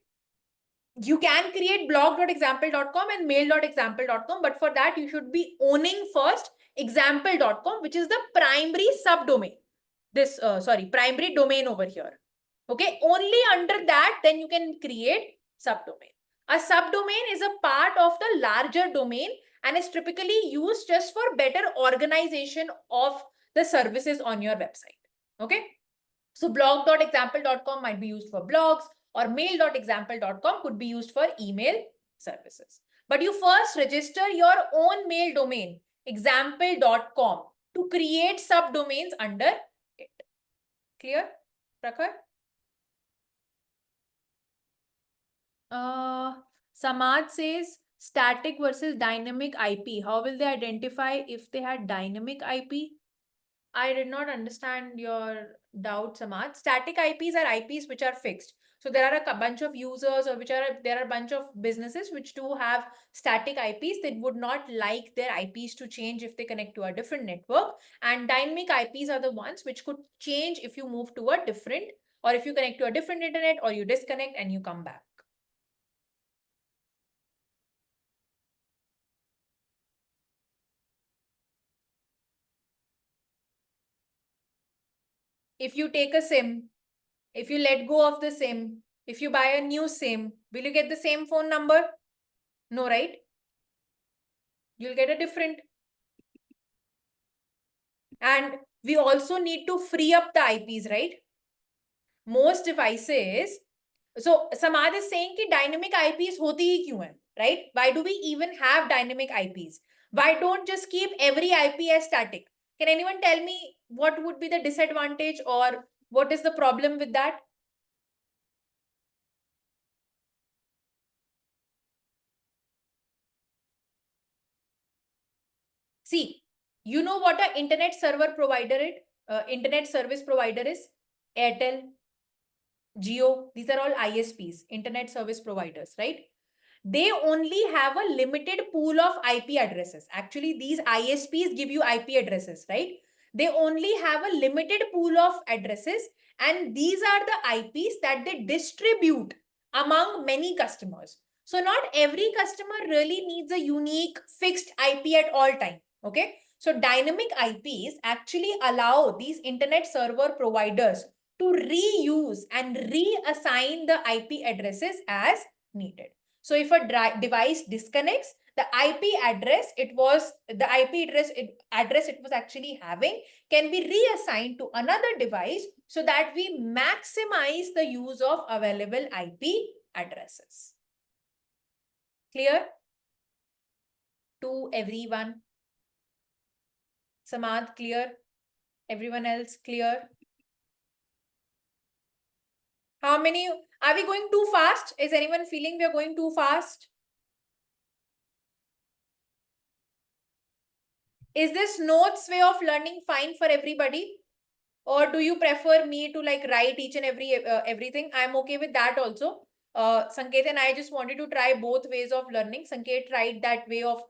You can create blog.example.com and mail.example.com, but for that, you should be owning first example.com, which is the primary subdomain. Primary domain over here. Okay, only under that, then you can create subdomain. A subdomain is a part of the larger domain and is typically used just for better organization of the services on your website. Okay. So blog.example.com might be used for blogs, or mail.example.com could be used for email services. But you first register your own mail domain, example.com, to create subdomains under it. Clear, Prakhar? Samad says static versus dynamic IP. How will they identify if they had dynamic IP? I did not understand your doubt, Samad. Static IPs are IPs which are fixed. So there are a bunch of users, or there are a bunch of businesses which do have static IPs that would not like their IPs to change if they connect to a different network. And dynamic IPs are the ones which could change if you move to a different, or if you connect to a different internet, or you disconnect and you come back. If you take a SIM, if you let go of the SIM, if you buy a new SIM, will you get the same phone number? No, right? You'll get a different. And we also need to free up the IPs, right? Most devices. So Samad is saying कि dynamic IPs होती ही क्यों है, right? Why do we even have dynamic IPs? Why don't just keep every IP as static? Can anyone tell me what would be the disadvantage, or what is the problem with that? See, you know what an internet server provider is? Internet service provider is Airtel, Jio. These are all ISPs, internet service providers, right? They only have a limited pool of IP addresses. Actually, these ISPs give you IP addresses, right? They only have a limited pool of addresses, and these are the IPs that they distribute among many customers. So not every customer really needs a unique fixed IP at all time. Okay. So dynamic IPs actually allow these internet server providers to reuse and reassign the IP addresses as needed. So if a device disconnects, the IP address it was actually having can be reassigned to another device, so that we maximize the use of available IP addresses. Clear to everyone? Samad, clear? Everyone else clear? How many are we going too fast? Is anyone feeling we are going too fast? Is this notes way of learning fine for everybody? Or do you prefer me to like write each and everything? I'm okay with that also. Sanket and I just wanted to try both ways of learning. Sanket tried that way of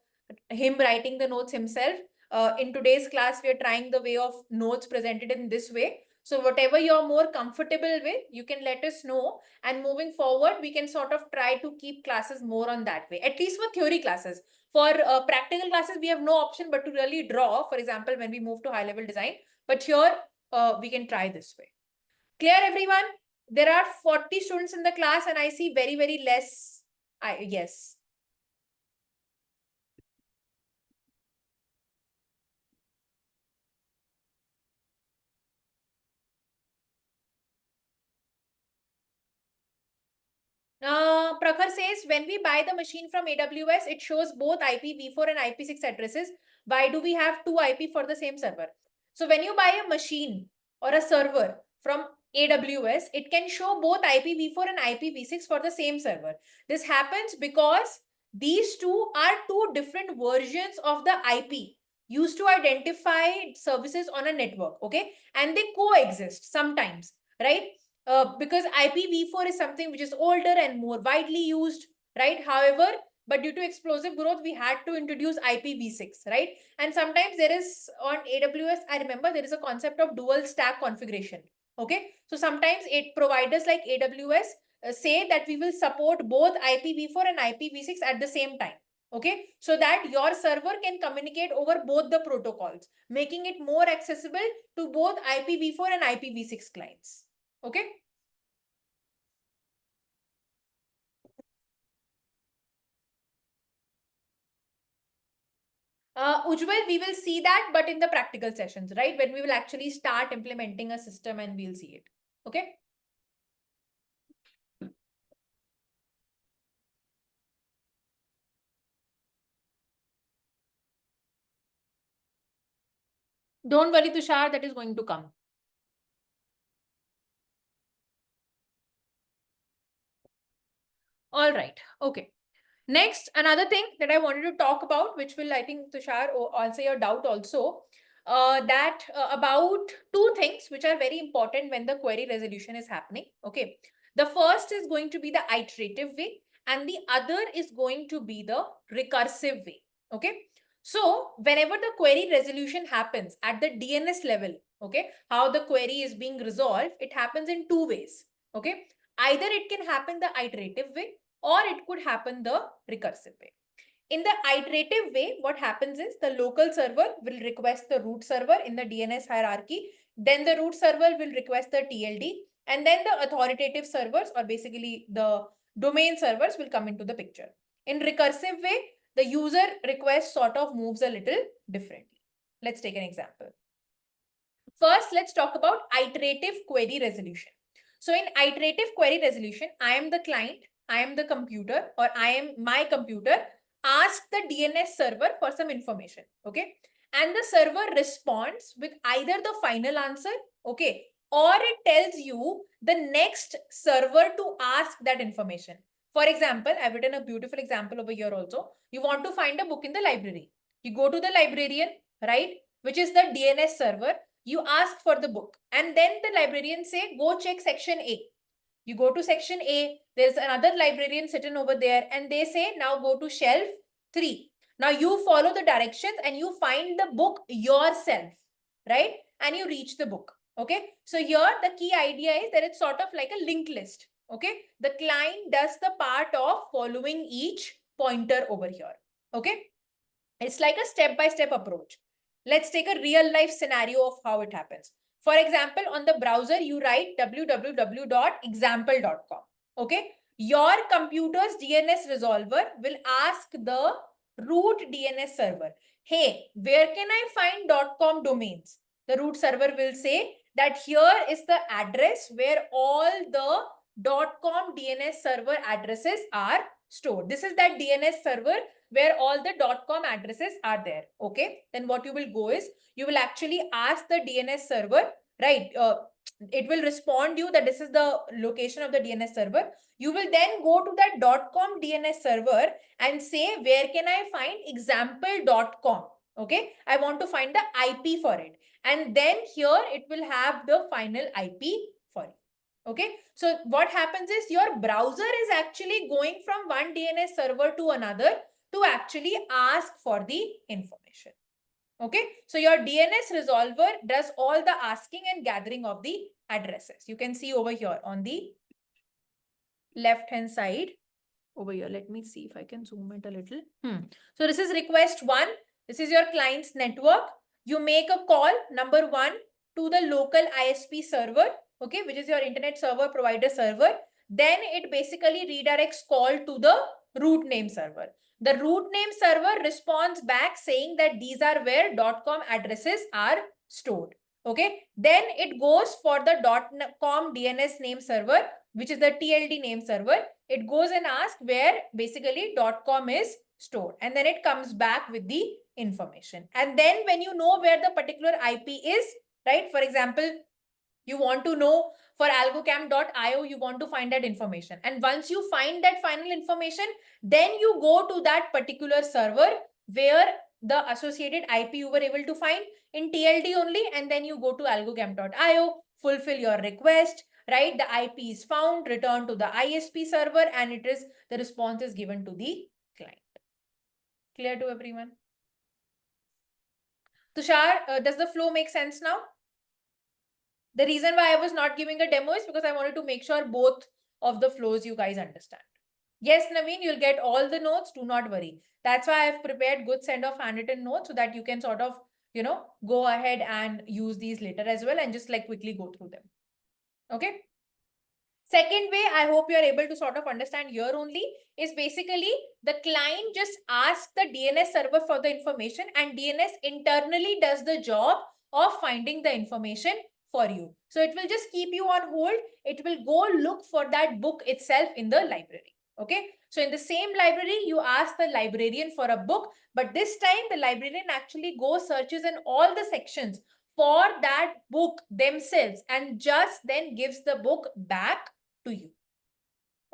him writing the notes himself. In today's class, we are trying the way of notes presented in this way. So whatever you're more comfortable with, you can let us know. And moving forward, we can sort of try to keep classes more on that way, at least for theory classes. For practical classes, we have no option but to really draw, for example, when we move to high level design. But here, we can try this way. Clear, everyone? There are 40 students in the class and I see very, very less. Yes. Prakhar says, when we buy the machine from AWS, it shows both IPv4 and IP6 addresses. Why do we have two IP for the same server? So when you buy a machine or a server from AWS, it can show both IPv4 and IPv6 for the same server. This happens because these two are two different versions of the IP used to identify services on a network, okay? And they coexist sometimes, right? Because IPv4 is something which is older and more widely used, right? However, but due to explosive growth, we had to introduce IPv6, right? And sometimes there is on AWS, I remember there is a concept of dual stack configuration. Okay. So sometimes providers like AWS say that we will support both IPv4 and IPv6 at the same time. Okay. So that your server can communicate over both the protocols, making it more accessible to both IPv4 and IPv6 clients. Okay. Ujjwal, we will see that, but in the practical sessions, right? When we will actually start implementing a system and we'll see it. Okay. Don't worry, Tushar, that is going to come. All right. Okay. Next, another thing that I wanted to talk about, which will, I think, Tushar, answer your doubt also, about two things which are very important when the query resolution is happening. Okay. The first is going to be the iterative way, and the other is going to be the recursive way. Okay. So whenever the query resolution happens at the DNS level, okay, how the query is being resolved, it happens in two ways. Okay. Either it can happen the iterative way, or it could happen the recursive way. In the iterative way, what happens is the local server will request the root server in the DNS hierarchy. Then the root server will request the TLD. And then the authoritative servers, or basically the domain servers, will come into the picture. In recursive way, the user request sort of moves a little differently. Let's take an example. First, let's talk about iterative query resolution. So in iterative query resolution, I am the client, I am the computer, or I am my computer, ask the DNS server for some information. Okay. And the server responds with either the final answer, okay, or it tells you the next server to ask that information. For example, I've written a beautiful example over here also. You want to find a book in the library. You go to the librarian, right, which is the DNS server. You ask for the book, and then the librarian say, go check section A. You go to section A, there's another librarian sitting over there, and they say, now go to shelf 3. Now you follow the directions and you find the book yourself, right? And you reach the book. Okay. So here the key idea is that it's sort of like a linked list. Okay. The client does the part of following each pointer over here. Okay. It's like a step-by-step approach. Let's take a real life scenario of how it happens. For example, on the browser, you write www.example.com. Okay. Your computer's DNS resolver will ask the root DNS server, hey, where can I find .com domains? The root server will say that here is the address where all the .com DNS server addresses are stored. This is that DNS server where all the .com addresses are there. Okay. Then what you will go is, you will actually ask the DNS server, right? It will respond you that this is the location of the DNS server. You will then go to that .com DNS server and say, where can I find example.com? Okay. I want to find the IP for it. And then here it will have the final IP for you. Okay. So what happens is your browser is actually going from one DNS server to another to actually ask for the information. Okay. So your DNS resolver does all the asking and gathering of the addresses. You can see over here on the left-hand side over here. Let me see if I can zoom it a little. So this is request 1. This is your client's network. You make a call, number 1, to the local ISP server, okay, which is your internet server provider server. Then it basically redirects call to the root name server. The root name server responds back saying that these are where .com addresses are stored. Okay. Then it goes for the .com DNS name server, which is the TLD name server. It goes and asks where basically .com is stored, and then it comes back with the information. And then when you know where the particular IP is, right? For example, you want to know for algocam.io, you want to find that information. And once you find that final information, then you go to that particular server where the associated IP you were able to find in TLD only, and then you go to algocam.io, fulfill your request, right? The IP is found, return to the ISP server, and it is the response is given to the client. Clear to everyone? Tushar, does the flow make sense now? The reason why I was not giving a demo is because I wanted to make sure both of the flows you guys understand. Yes, Naveen, you'll get all the notes. Do not worry. That's why I've prepared good set of handwritten notes so that you can sort of, go ahead and use these later as well and just like quickly go through them. Okay. Second way, I hope you are able to sort of understand here only, is basically the client just asks the DNS server for the information and DNS internally does the job of finding the information for you. So it will just keep you on hold. It will go look for that book itself in the library. Okay. So in the same library, you ask the librarian for a book, but this time the librarian actually goes searches in all the sections for that book themselves and just then gives the book back to you.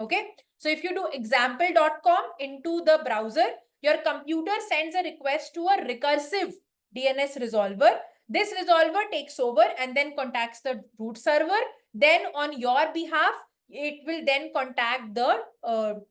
Okay. So if you do example.com into the browser, your computer sends a request to a recursive DNS resolver. This resolver takes over and then contacts the root server. Then on your behalf, it will then contact the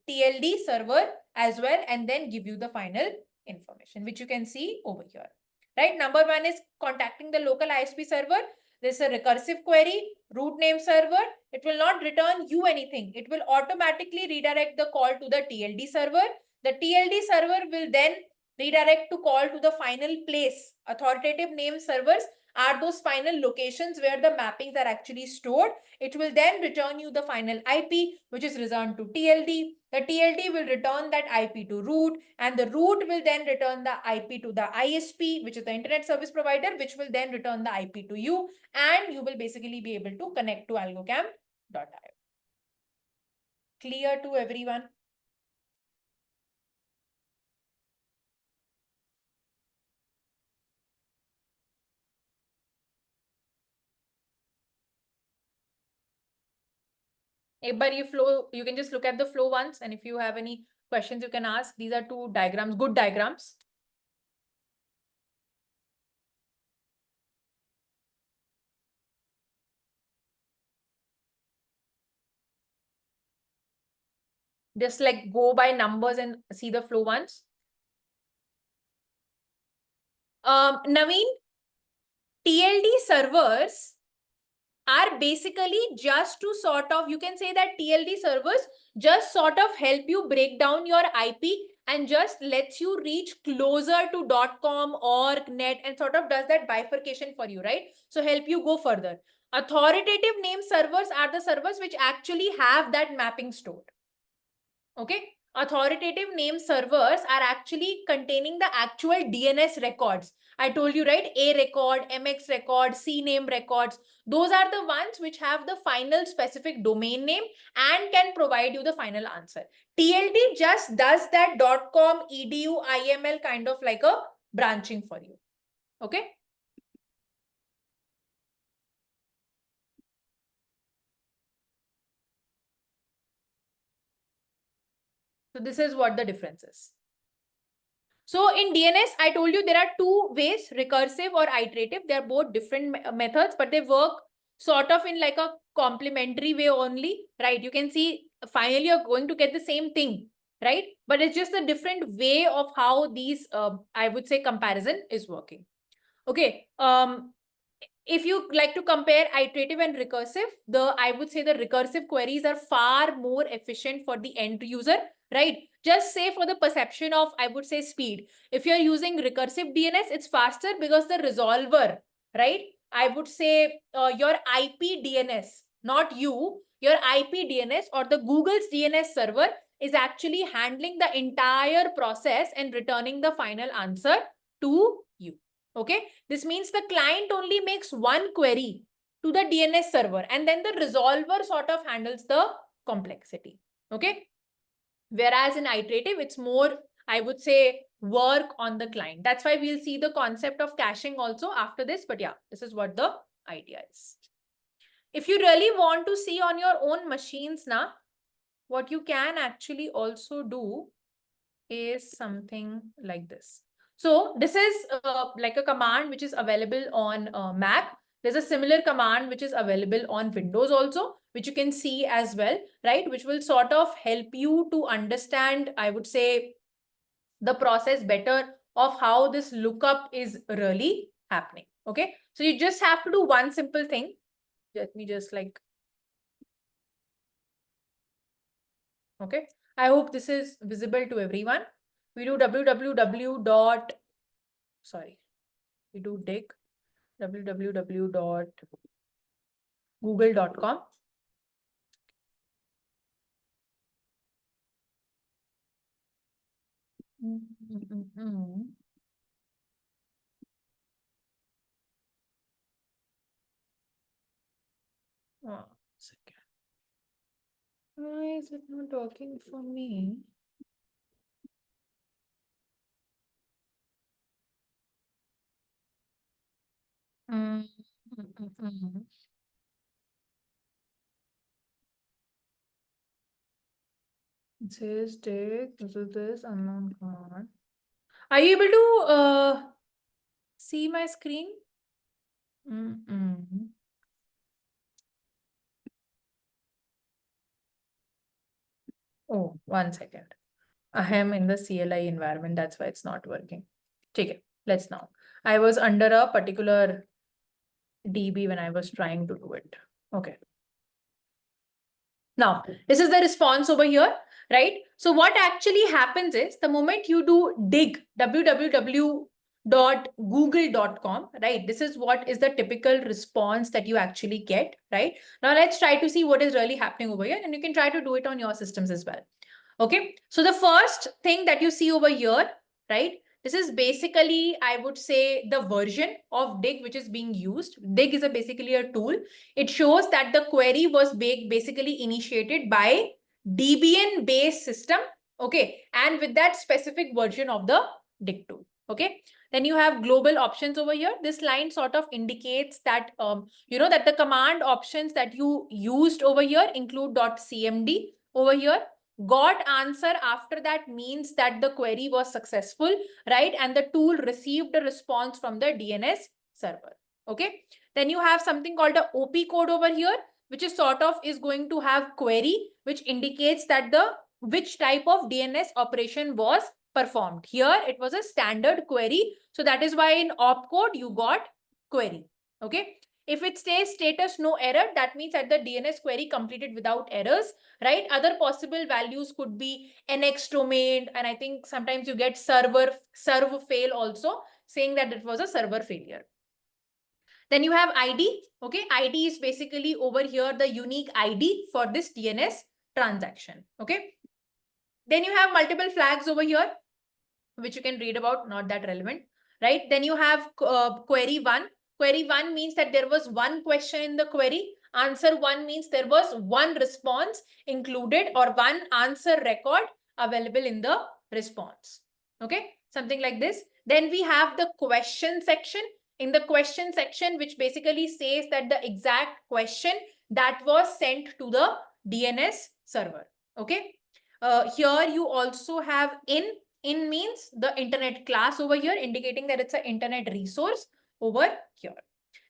TLD server as well and then give you the final information, which you can see over here. Right. Number one is contacting the local ISP server. This is a recursive query, root name server. It will not return you anything. It will automatically redirect the call to the TLD server. The TLD server will then redirect to call to the final place. Authoritative name servers are those final locations where the mappings are actually stored. It will then return you the final IP, which is returned to TLD. The TLD will return that IP to root, and the root will then return the IP to the ISP, which is the internet service provider, which will then return the IP to you, and you will basically be able to connect to algocam.io. Clear to everyone? But you can just look at the flow once, and if you have any questions, you can ask. These are two diagrams, good diagrams. Just like go by numbers and see the flow once. Naveen, TLD servers are basically just to sort of, you can say that TLD servers just sort of help you break down your IP and just lets you reach closer to .com or net and sort of does that bifurcation for you, right? So help you go further. Authoritative name servers are the servers which actually have that mapping stored. Okay. Authoritative name servers are actually containing the actual DNS records. I told you, right? A record, MX record, CNAME records. Those are the ones which have the final specific domain name and can provide you the final answer. TLD just does that .com, edu, IML kind of like a branching for you. Okay. So this is what the difference is. So in DNS, I told you there are two ways, recursive or iterative. They are both different methods, but they work sort of in like a complementary way only, right? You can see finally you're going to get the same thing, right? But it's just a different way of how these, I would say, comparison is working. Okay. If you like to compare iterative and recursive, I would say the recursive queries are far more efficient for the end user, right? Just say for the perception of, I would say, speed. If you're using recursive DNS, it's faster because the resolver, right? I would say your IP DNS, not you, your IP DNS or the Google's DNS server is actually handling the entire process and returning the final answer to you. Okay, this means the client only makes one query to the DNS server and then the resolver sort of handles the complexity. Okay, whereas in iterative, it's more, I would say, work on the client. That's why we'll see the concept of caching also after this. But yeah, this is what the idea is. If you really want to see on your own machines now, what you can actually also do is something like this. So this is like a command which is available on Mac. There's a similar command which is available on Windows also, which you can see as well, right? Which will sort of help you to understand, I would say, the process better of how this lookup is really happening. Okay. So you just have to do one simple thing. Let me just like, okay. I hope this is visible to everyone. We do www dot, sorry, we do dig www.google.com. Oh, second. Why is it not working for me? Mm, mm, mm, mm. It says take this is this unknown command. Are you able to see my screen? Mm-mm. Oh, 1 second. I am in the CLI environment. That's why it's not working. Take it. Let's now. I was under a particular DB when I was trying to do it. Okay. Now, this is the response over here, right? So what actually happens is the moment you do dig www.google.com, right? This is what is the typical response that you actually get, right? Now let's try to see what is really happening over here, and you can try to do it on your systems as well. Okay, so the first thing that you see over here, right? This is basically, I would say, the version of Dig which is being used. Dig is basically a tool. It shows that the query was basically initiated by Debian-based system, okay, and with that specific version of the Dig tool, okay. Then you have global options over here. This line sort of indicates that, that the command options that you used over here include .cmd over here. Got answer after that means that the query was successful, right? And the tool received a response from the DNS server. Okay. Then you have something called a OP code over here, which is sort of is going to have query, which indicates that which type of DNS operation was performed. Here it was a standard query. So that is why in opcode you got query. Okay. If it says status no error, that means that the DNS query completed without errors, right? Other possible values could be NX domain, and I think sometimes you get server fail also, saying that it was a server failure. Then you have ID. Okay, ID is basically over here the unique ID for this DNS transaction. Okay. Then you have multiple flags over here, which you can read about, not that relevant, right? Then you have query one. Query one means that there was one question in the query. Answer one means there was one response included or one answer record available in the response. Okay, something like this. Then we have the question section. In the question section, which basically says that the exact question that was sent to the DNS server. Okay. Here you also have in means the internet class over here, indicating that it's an internet resource over here.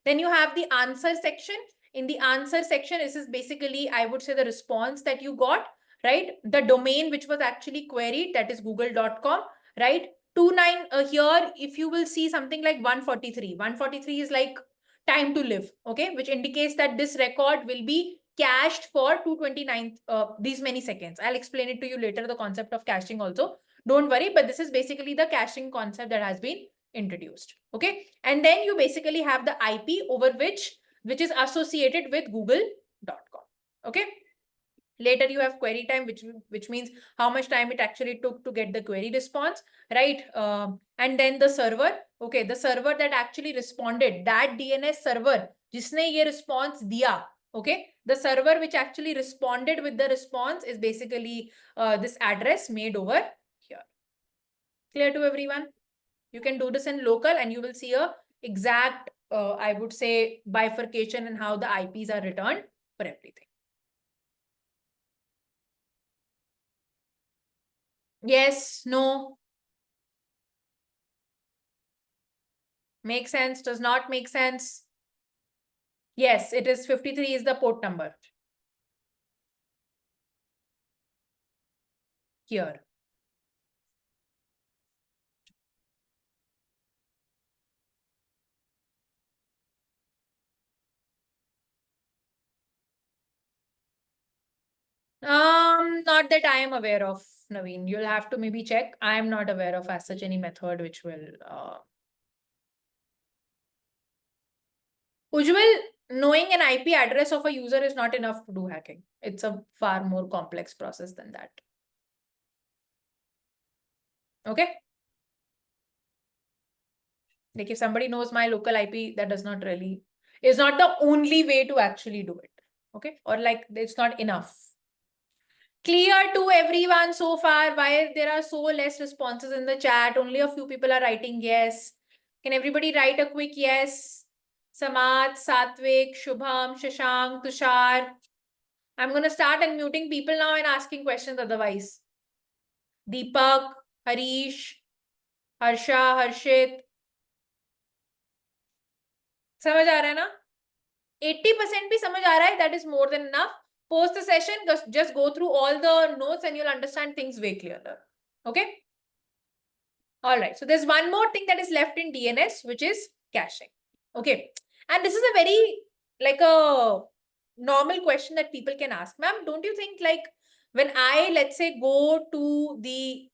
Then you have the answer section. In the answer section, this is basically, I would say, the response that you got, right? The domain which was actually queried, that is google.com, right? 29 here, if you will see something like 143. 143 is like time to live, okay? Which indicates that this record will be cached for 229 these many seconds. I'll explain it to you later, the concept of caching also. Don't worry, but this is basically the caching concept that has been introduced. Okay. And then you basically have the IP over which is associated with google.com. Okay. Later you have query time, which means how much time it actually took to get the query response, right? And then the server. Okay, the server that actually responded, that DNS server जिसने ये response दिया, okay, the server which actually responded with the response is basically this address made over here. Clear to everyone? You can do this in local and you will see a exact, I would say, bifurcation and how the IPs are returned for everything. Yes, no. Make sense, does not make sense. Yes, it is 53 is the port number. Here. Not that I am aware of, Naveen. You'll have to maybe check. I am not aware of as such any method which will Ujjwal, knowing an IP address of a user is not enough to do hacking. It's a far more complex process than that. Okay. Like if somebody knows my local IP, that is not the only way to actually do it. Okay. Or like it's not enough. Clear to everyone so far? Why there are so less responses in the chat? Only a few people are writing yes. Can everybody write a quick yes? Samat, Satvik, Shubham, Shashank, Tushar. I'm going to start unmuting people now and asking questions otherwise. Deepak, Harish, Harsha, Harshit. समझ आ रहा है ना? 80% भी समझ आ रहा है, that is more than enough. Post the session, just go through all the notes and you'll understand things way clearer. Okay? All right. So there's one more thing that is left in DNS, which is caching. Okay. And this is a very like a normal question that people can ask. Ma'am, don't you think like when I, let's say, go to the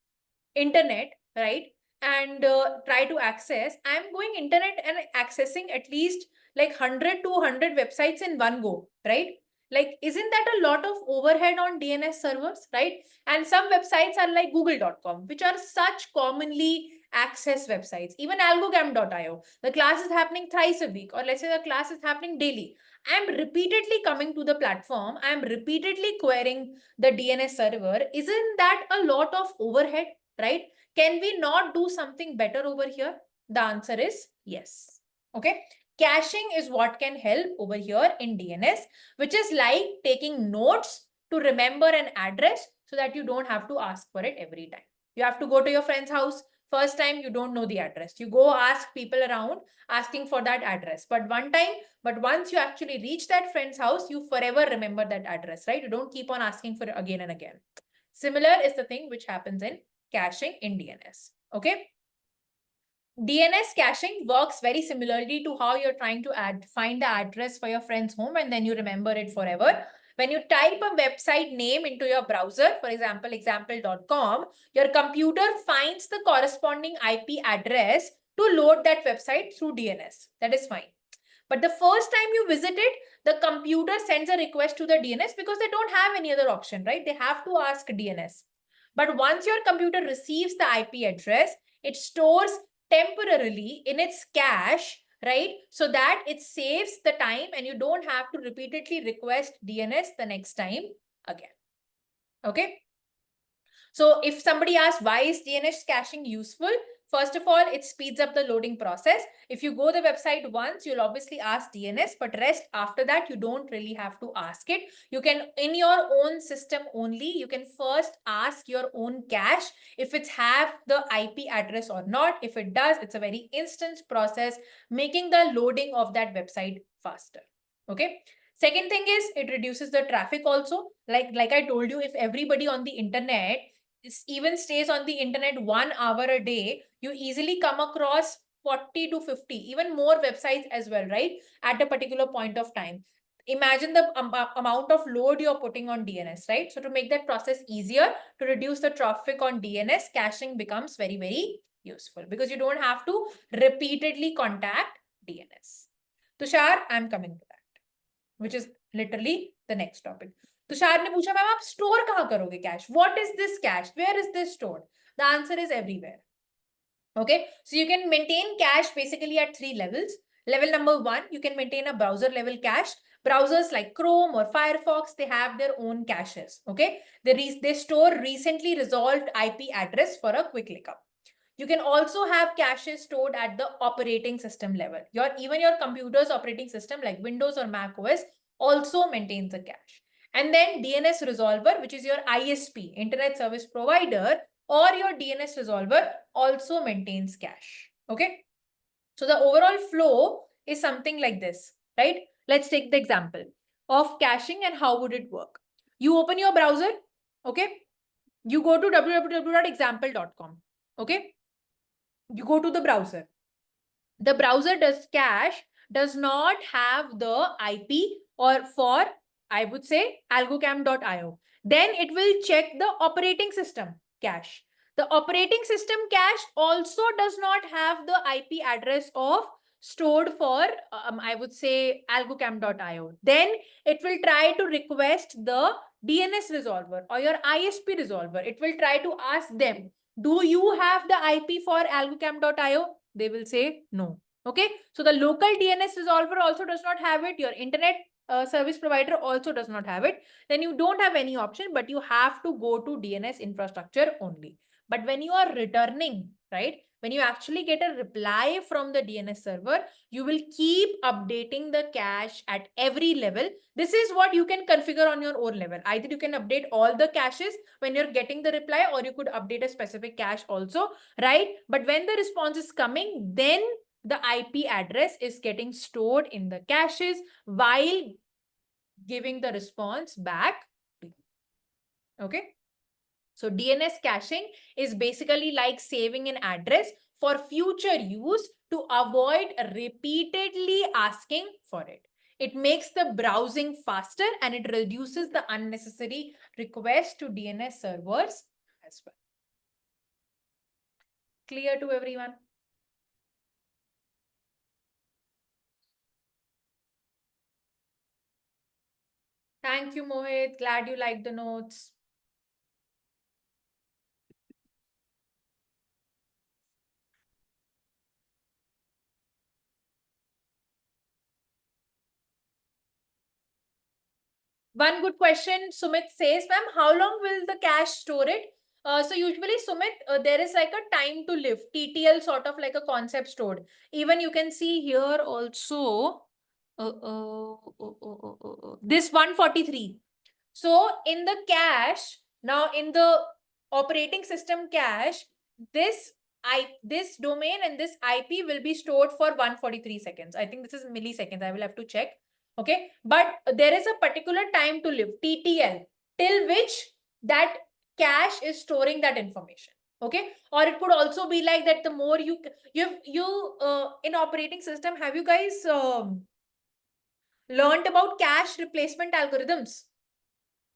internet, right, and try to access, I'm going internet and accessing at least like 100 to 100 websites in one go, right? Like, isn't that a lot of overhead on DNS servers, right? And some websites are like google.com, which are such commonly accessed websites. Even algocam.io, the class is happening thrice a week, or let's say the class is happening daily. I'm repeatedly coming to the platform. I'm repeatedly querying the DNS server. Isn't that a lot of overhead, right? Can we not do something better over here? The answer is yes. Okay. Caching is what can help over here in DNS, which is like taking notes to remember an address so that you don't have to ask for it every time. You have to go to your friend's house. First time, you don't know the address. You go ask people around asking for that address. But once you actually reach that friend's house, you forever remember that address, right? You don't keep on asking for it again and again. Similar is the thing which happens in caching in DNS. Okay. DNS caching works very similarly to how you're trying to find the address for your friend's home and then you remember it forever. When you type a website name into your browser, for example, example.com, your computer finds the corresponding IP address to load that website through DNS. That is fine. But the first time you visit it, the computer sends a request to the DNS because they don't have any other option, right? They have to ask DNS. But once your computer receives the IP address, it stores temporarily in its cache, right? So that it saves the time and you don't have to repeatedly request DNS the next time again. Okay. So if somebody asks why is DNS caching useful? First of all, it speeds up the loading process. If you go the website once, you'll obviously ask DNS, but rest after that, you don't really have to ask it. You can, in your own system only, you can first ask your own cache if it's have the IP address or not. If it does, it's a very instant process, making the loading of that website faster. Okay. Second thing is it reduces the traffic also. Like I told you, if everybody on the internet even stays on the internet 1 hour a day, you easily come across 40 to 50, even more websites as well, right? At a particular point of time. Imagine the amount of load you're putting on DNS, right? So to make that process easier, to reduce the traffic on DNS, caching becomes very, very useful because you don't have to repeatedly contact DNS. Tushar, I'm coming to that, which is literally the next topic. Tushar ने पूछा ma'am आप store कहाँ करोगे cash? What is this cache? Where is this stored? The answer is everywhere. Okay, so you can maintain cache basically at 3 levels. Level number 1, you can maintain a browser level cache. Browsers like Chrome or Firefox, they have their own caches. Okay, they store recently resolved IP address for a quick lookup. You can also have caches stored at the operating system level. Even your computer's operating system like Windows or Mac OS also maintains a cache. And then DNS resolver, which is your ISP, Internet Service Provider, or your DNS resolver also maintains cache. Okay. So the overall flow is something like this, right? Let's take the example of caching and how would it work. You open your browser, okay? You go to www.example.com, okay? You go to the browser. The browser does not have the IP or for, I would say, algocam.io. Then it will check the operating system cache. The operating system cache also does not have the IP address of stored for, I would say, algocam.io. Then it will try to request the DNS resolver or your ISP resolver. It will try to ask them Do you have the IP for algocam.io? They will say no. Okay. So the local DNS resolver also does not have it. Your internet service provider also does not have it. Then you don't have any option, but you have to go to DNS infrastructure only. But when you are returning, right, when you actually get a reply from the DNS server, you will keep updating the cache at every level. This is what you can configure on your own level. Either you can update all the caches when you're getting the reply, or you could update a specific cache also, right? But when the response is coming, then the IP address is getting stored in the caches while giving the response back. Okay. So DNS caching is basically like saving an address for future use to avoid repeatedly asking for it. It makes the browsing faster and it reduces the unnecessary requests to DNS servers as well. Clear to everyone? Thank you, Mohit. Glad you liked the notes. One good question, Sumit says, ma'am, how long will the cache store it? So usually, Sumit, there is like a time to live, TTL sort of like a concept stored. Even you can see here also, this 143. So in the cache, now in the operating system cache, this domain and this IP will be stored for 143 seconds. I think this is milliseconds. I will have to check. Okay. But there is a particular time to live, TTL, till which that cache is storing that information. Okay. Or it could also be like that the more you in operating system, have you guys learned about cache replacement algorithms?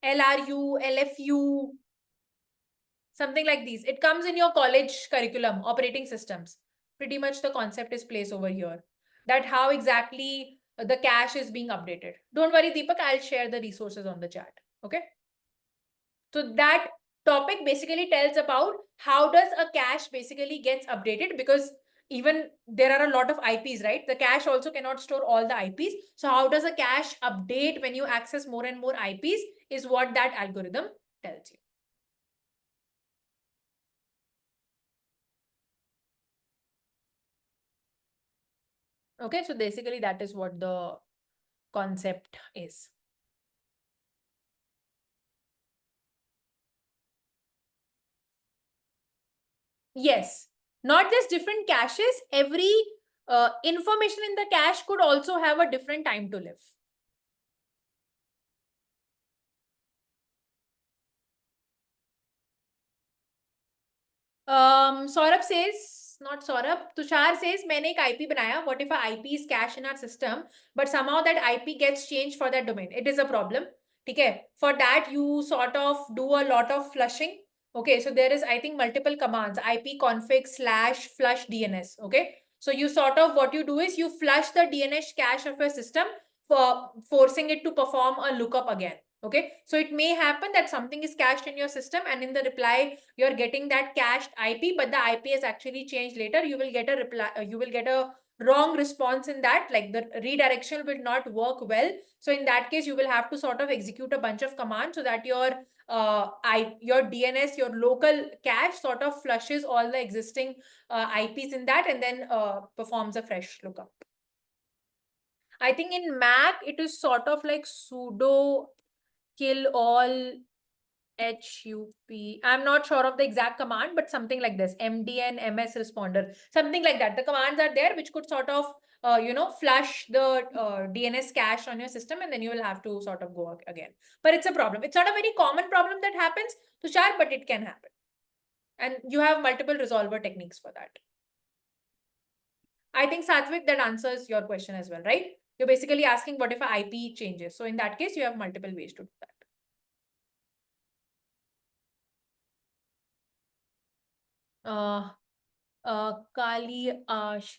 LRU, LFU, something like these. It comes in your college curriculum, operating systems. Pretty much the concept is placed over here. That how exactly the cache is being updated. Don't worry, Deepak, I'll share the resources on the chat. Okay. So that topic basically tells about how does a cache basically gets updated, because even there are a lot of IPs, right? The cache also cannot store all the IPs. So how does a cache update when you access more and more IPs is what that algorithm tells you. Okay, so basically that is what the concept is. Yes, not just different caches, every information in the cache could also have a different time to live. Saurabh says, not Saurabh, Tushar says, मैंने एक IP बनाया. What if a IP is cached in our system, but somehow that IP gets changed for that domain? It is a problem. Okay. For that, you sort of do a lot of flushing. Okay. So there is, I think, multiple commands, ipconfig/flush DNS. Okay. So you sort of, what you do is you flush the DNS cache of your system for forcing it to perform a lookup again. Okay. So it may happen that something is cached in your system and in the reply, you're getting that cached IP, but the IP has actually changed later. You will get a reply, you will get a wrong response in that, like the redirection will not work well. So in that case, you will have to sort of execute a bunch of commands so that your DNS, your local cache sort of flushes all the existing IPs in that and then performs a fresh lookup. I think in Mac, it is sort of like sudo kill all HUP. I'm not sure of the exact command, but something like this, MDN MS responder, something like that. The commands are there, which could sort of, flush the DNS cache on your system, and then you will have to sort of go again. But it's a problem. It's not a very common problem that happens, Tushar, but it can happen. And you have multiple resolver techniques for that. I think, Satvik, that answers your question as well, right? You're basically asking what if an IP changes. So in that case, you have multiple ways to do that.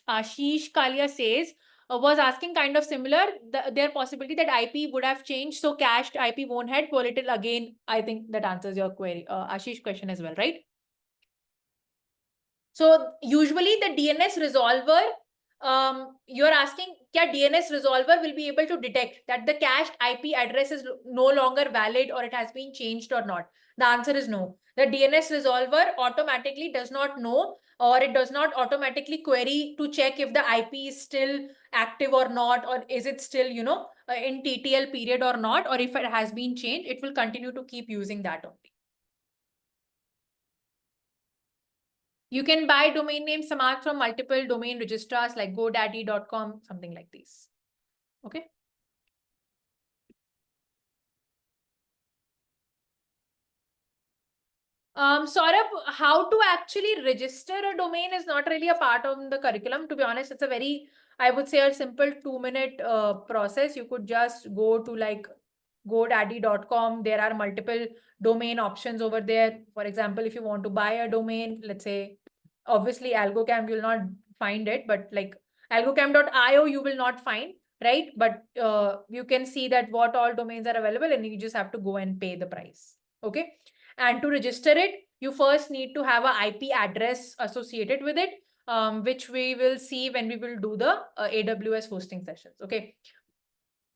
Ashish Kalia says, was asking kind of similar, their possibility that IP would have changed, so cached IP won't head volatile again. I think that answers your query, Ashish question as well, right? So usually the DNS resolver, you're asking, kya DNS resolver will be able to detect that the cached IP address is no longer valid or it has been changed or not? The answer is no. The DNS resolver automatically does not know, or it does not automatically query to check if the IP is still active or not, or is it still, in TTL period or not, or if it has been changed, it will continue to keep using that only. You can buy domain name Samarth from multiple domain registrars like GoDaddy.com, something like this. Okay. Saurabh, how to actually register a domain is not really a part of the curriculum. To be honest, it's a very, I would say, a simple 2-minute process. You could just go to like GoDaddy.com. There are multiple domain options over there. For example, if you want to buy a domain, let's say, obviously AlgoCamp, you'll not find it, but like algocamp.io, you will not find, right? But you can see that what all domains are available and you just have to go and pay the price. Okay. And to register it, you first need to have an IP address associated with it, which we will see when we will do the AWS hosting sessions. Okay.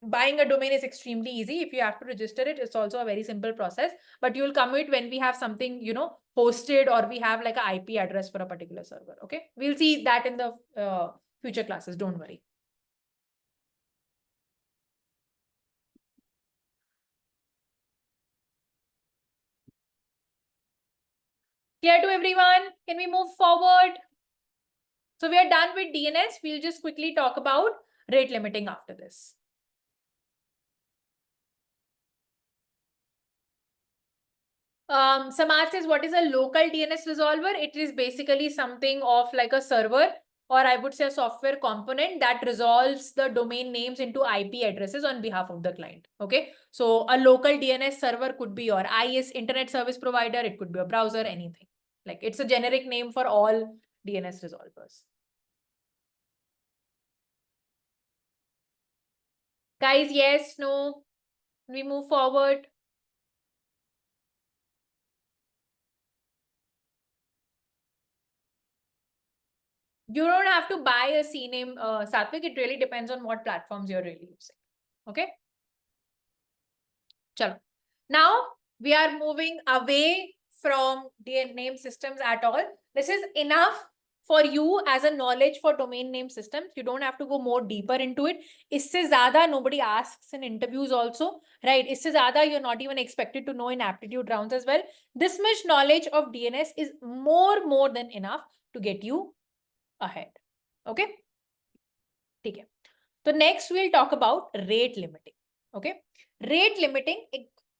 Buying a domain is extremely easy. If you have to register it, it's also a very simple process, but you'll come it when we have something, hosted, or we have like an IP address for a particular server. Okay. We'll see that in the future classes. Don't worry. Clear to everyone? Can we move forward? So we are done with DNS. We'll just quickly talk about rate limiting after this. Samaj says, what is a local DNS resolver? It is basically something of like a server, or I would say a software component that resolves the domain names into IP addresses on behalf of the client. Okay. So a local DNS server could be your IS, internet service provider. It could be a browser, anything. Like it's a generic name for all DNS resolvers. Guys, yes, no, we move forward. You don't have to buy a CNAME, Satvik. It really depends on what platforms you're really using. Okay. Chalo. Now we are moving away from domain name systems at all. This is enough for you as a knowledge for domain name systems. You don't have to go more deeper into it. Isse zyada nobody asks in interviews also, right? Isse zyada you're not even expected to know in aptitude rounds as well. This much knowledge of DNS is more than enough to get you ahead. Okay. Okay. So next we'll talk about rate limiting. Okay. Rate limiting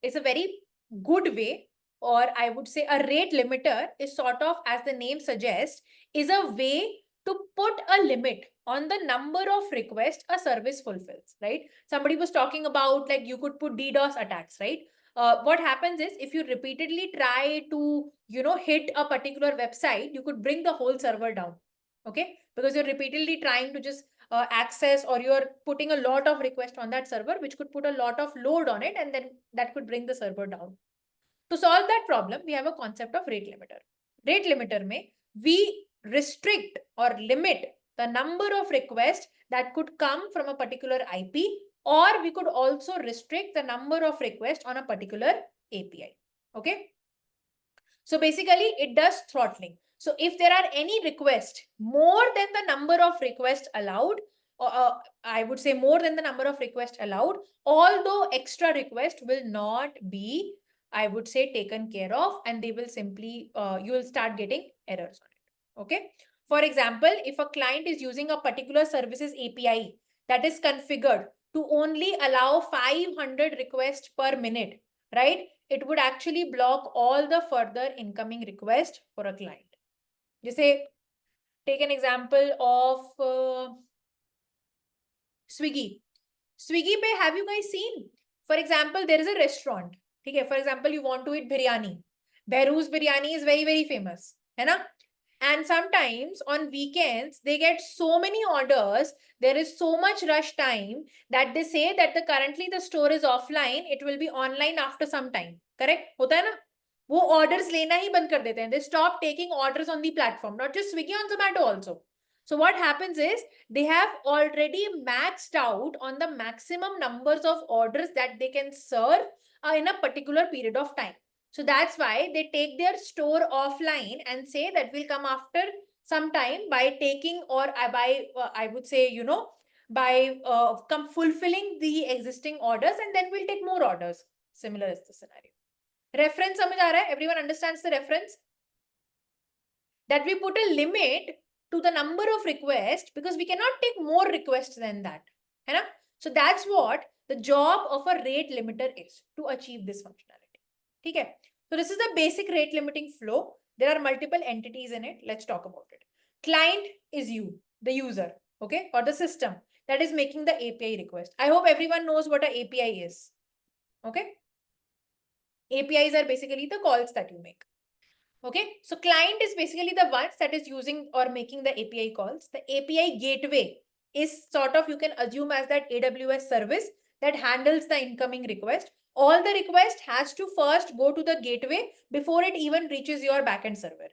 is a very good way, or I would say a rate limiter is sort of, as the name suggests, is a way to put a limit on the number of requests a service fulfills, right? Somebody was talking about like you could put DDoS attacks, right? What happens is if you repeatedly try to, hit a particular website, you could bring the whole server down. Okay. Because you're repeatedly trying to just access, or you're putting a lot of requests on that server, which could put a lot of load on it, and then that could bring the server down. To solve that problem, we have a concept of rate limiter. Rate limiter may we restrict or limit the number of requests that could come from a particular IP, or we could also restrict the number of requests on a particular API. Okay. So basically it does throttling. So if there are any requests more than the number of requests allowed, I would say more than the number of requests allowed, although extra requests will not be, I would say, taken care of, and they will simply, you will start getting errors on it. Okay. For example, if a client is using a particular services API that is configured to only allow 500 requests per minute, right? It would actually block all the further incoming requests for a client. Just say, take an example of Swiggy. Swiggy Pay, have you guys seen? For example, there is a restaurant. Okay, for example, you want to eat biryani. Behrouz biryani is very famous. Hai na? And sometimes on weekends, they get so many orders. There is so much rush time that they say that currently the store is offline. It will be online after some time. Correct? Hota hai na? वो orders लेना ही बंद कर देते हैं. They stop taking orders on the platform, not just Swiggy, on Zomato also. So what happens is they have already maxed out on the maximum numbers of orders that they can serve in a particular period of time. So that's why they take their store offline and say that will come after some time by taking or by I would say, you know, by fulfilling the existing orders, and then we'll take more orders. Similar is the scenario. Reference समझ आ रहा है? Everyone understands the reference? That we put a limit to the number of requests because we cannot take more requests than that. है ना? So that's what the job of a rate limiter is, to achieve this functionality. ठीक है? So this is the basic rate limiting flow. There are multiple entities in it. Let's talk about it. Client is you, the user, okay, or the system that is making the API request. I hope everyone knows what an API is. Okay? APIs are basically the calls that you make. Okay, so client is basically the ones that is using or making the API calls. The API gateway is sort of, you can assume as that AWS service that handles the incoming request. All the request has to first go to the gateway before it even reaches your backend server.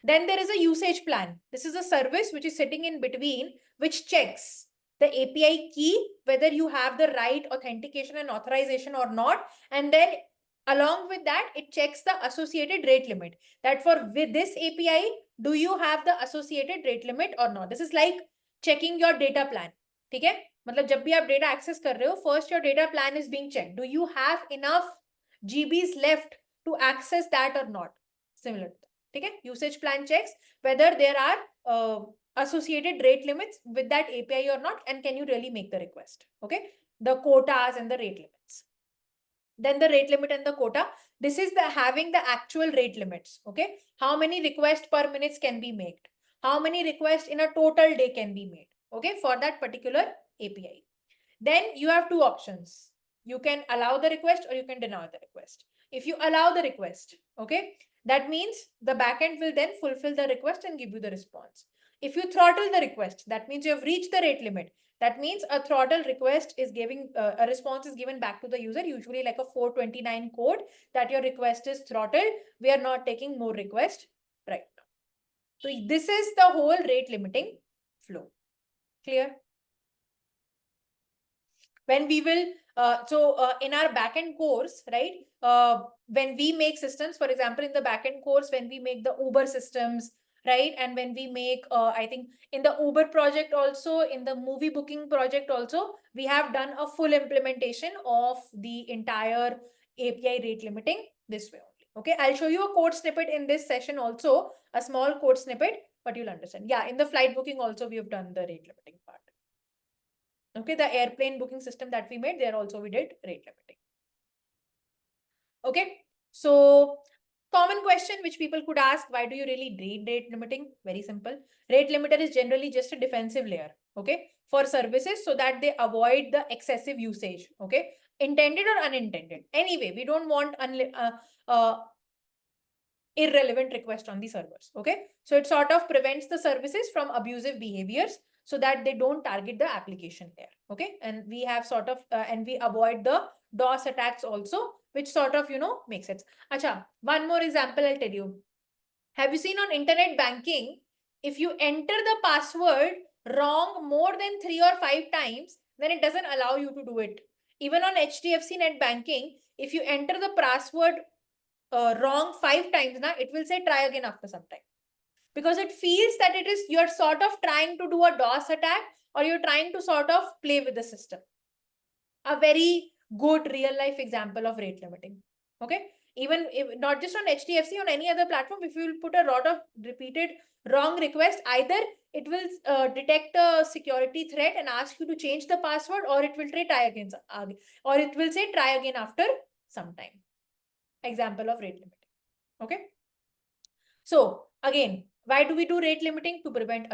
Then there is a usage plan. This is a service which is sitting in between, which checks the API key, whether you have the right authentication and authorization or not. And then along with that, it checks the associated rate limit. That for with this API, do you have the associated rate limit or not? This is like checking your data plan. ठीक है? मतलब जब भी आप data access कर रहे हो, first your data plan is being checked. Do you have enough GBs left to access that or not? Similar. ठीक है? Usage plan checks whether there are associated rate limits with that API or not, and can you really make the request? Okay? The quotas and the rate limits. Then the rate limit and the quota. This is the having the actual rate limits. Okay, how many requests per minutes can be made? How many requests in a total day can be made? Okay, for that particular API. Then you have two options. You can allow the request or you can deny the request. If you allow the request, okay, that means the backend will then fulfill the request and give you the response. If you throttle the request, that means you have reached the rate limit. That means a throttle request is giving a response is given back to the user, usually like a 429 code that your request is throttled. We are not taking more requests right now. So this is the whole rate limiting flow. Clear? When we will, in our backend course, right? When we make systems, for example, in the backend course, when we make the Uber systems, right? And when we make, I think in the Uber project also, in the movie booking project also, we have done a full implementation of the entire API rate limiting this way only. Okay, I'll show you a code snippet in this session also, a small code snippet, but you'll understand. Yeah, in the flight booking also, we have done the rate limiting part. Okay, the airplane booking system that we made, there also we did rate limiting. Okay, so common question which people could ask, why do you really need rate limiting? Very simple. Rate limiter is generally just a defensive layer, okay, for services so that they avoid the excessive usage, okay, intended or unintended. Anyway, we don't want irrelevant request on the servers, okay. So it sort of prevents the services from abusive behaviors so that they don't target the application there, okay. And we have sort of, and we avoid the DOS attacks also, which sort of, you know, makes sense. Acha, one more example I'll tell you. Have you seen on internet banking, if you enter the password wrong more than 3 or 5 times, then it doesn't allow you to do it. Even on HDFC net banking, if you enter the password wrong 5 times, na, it will say try again after some time. Because it feels that it is, you're sort of trying to do a DOS attack or you're trying to sort of play with the system. A very good real life example of rate limiting. Okay. Even if not just on HDFC, on any other platform, if you will put a lot of repeated wrong request, either it will detect a security threat and ask you to change the password, or it will try again, or it will say try again after some time. Example of rate limiting. Okay. So again, why do we do rate limiting? To prevent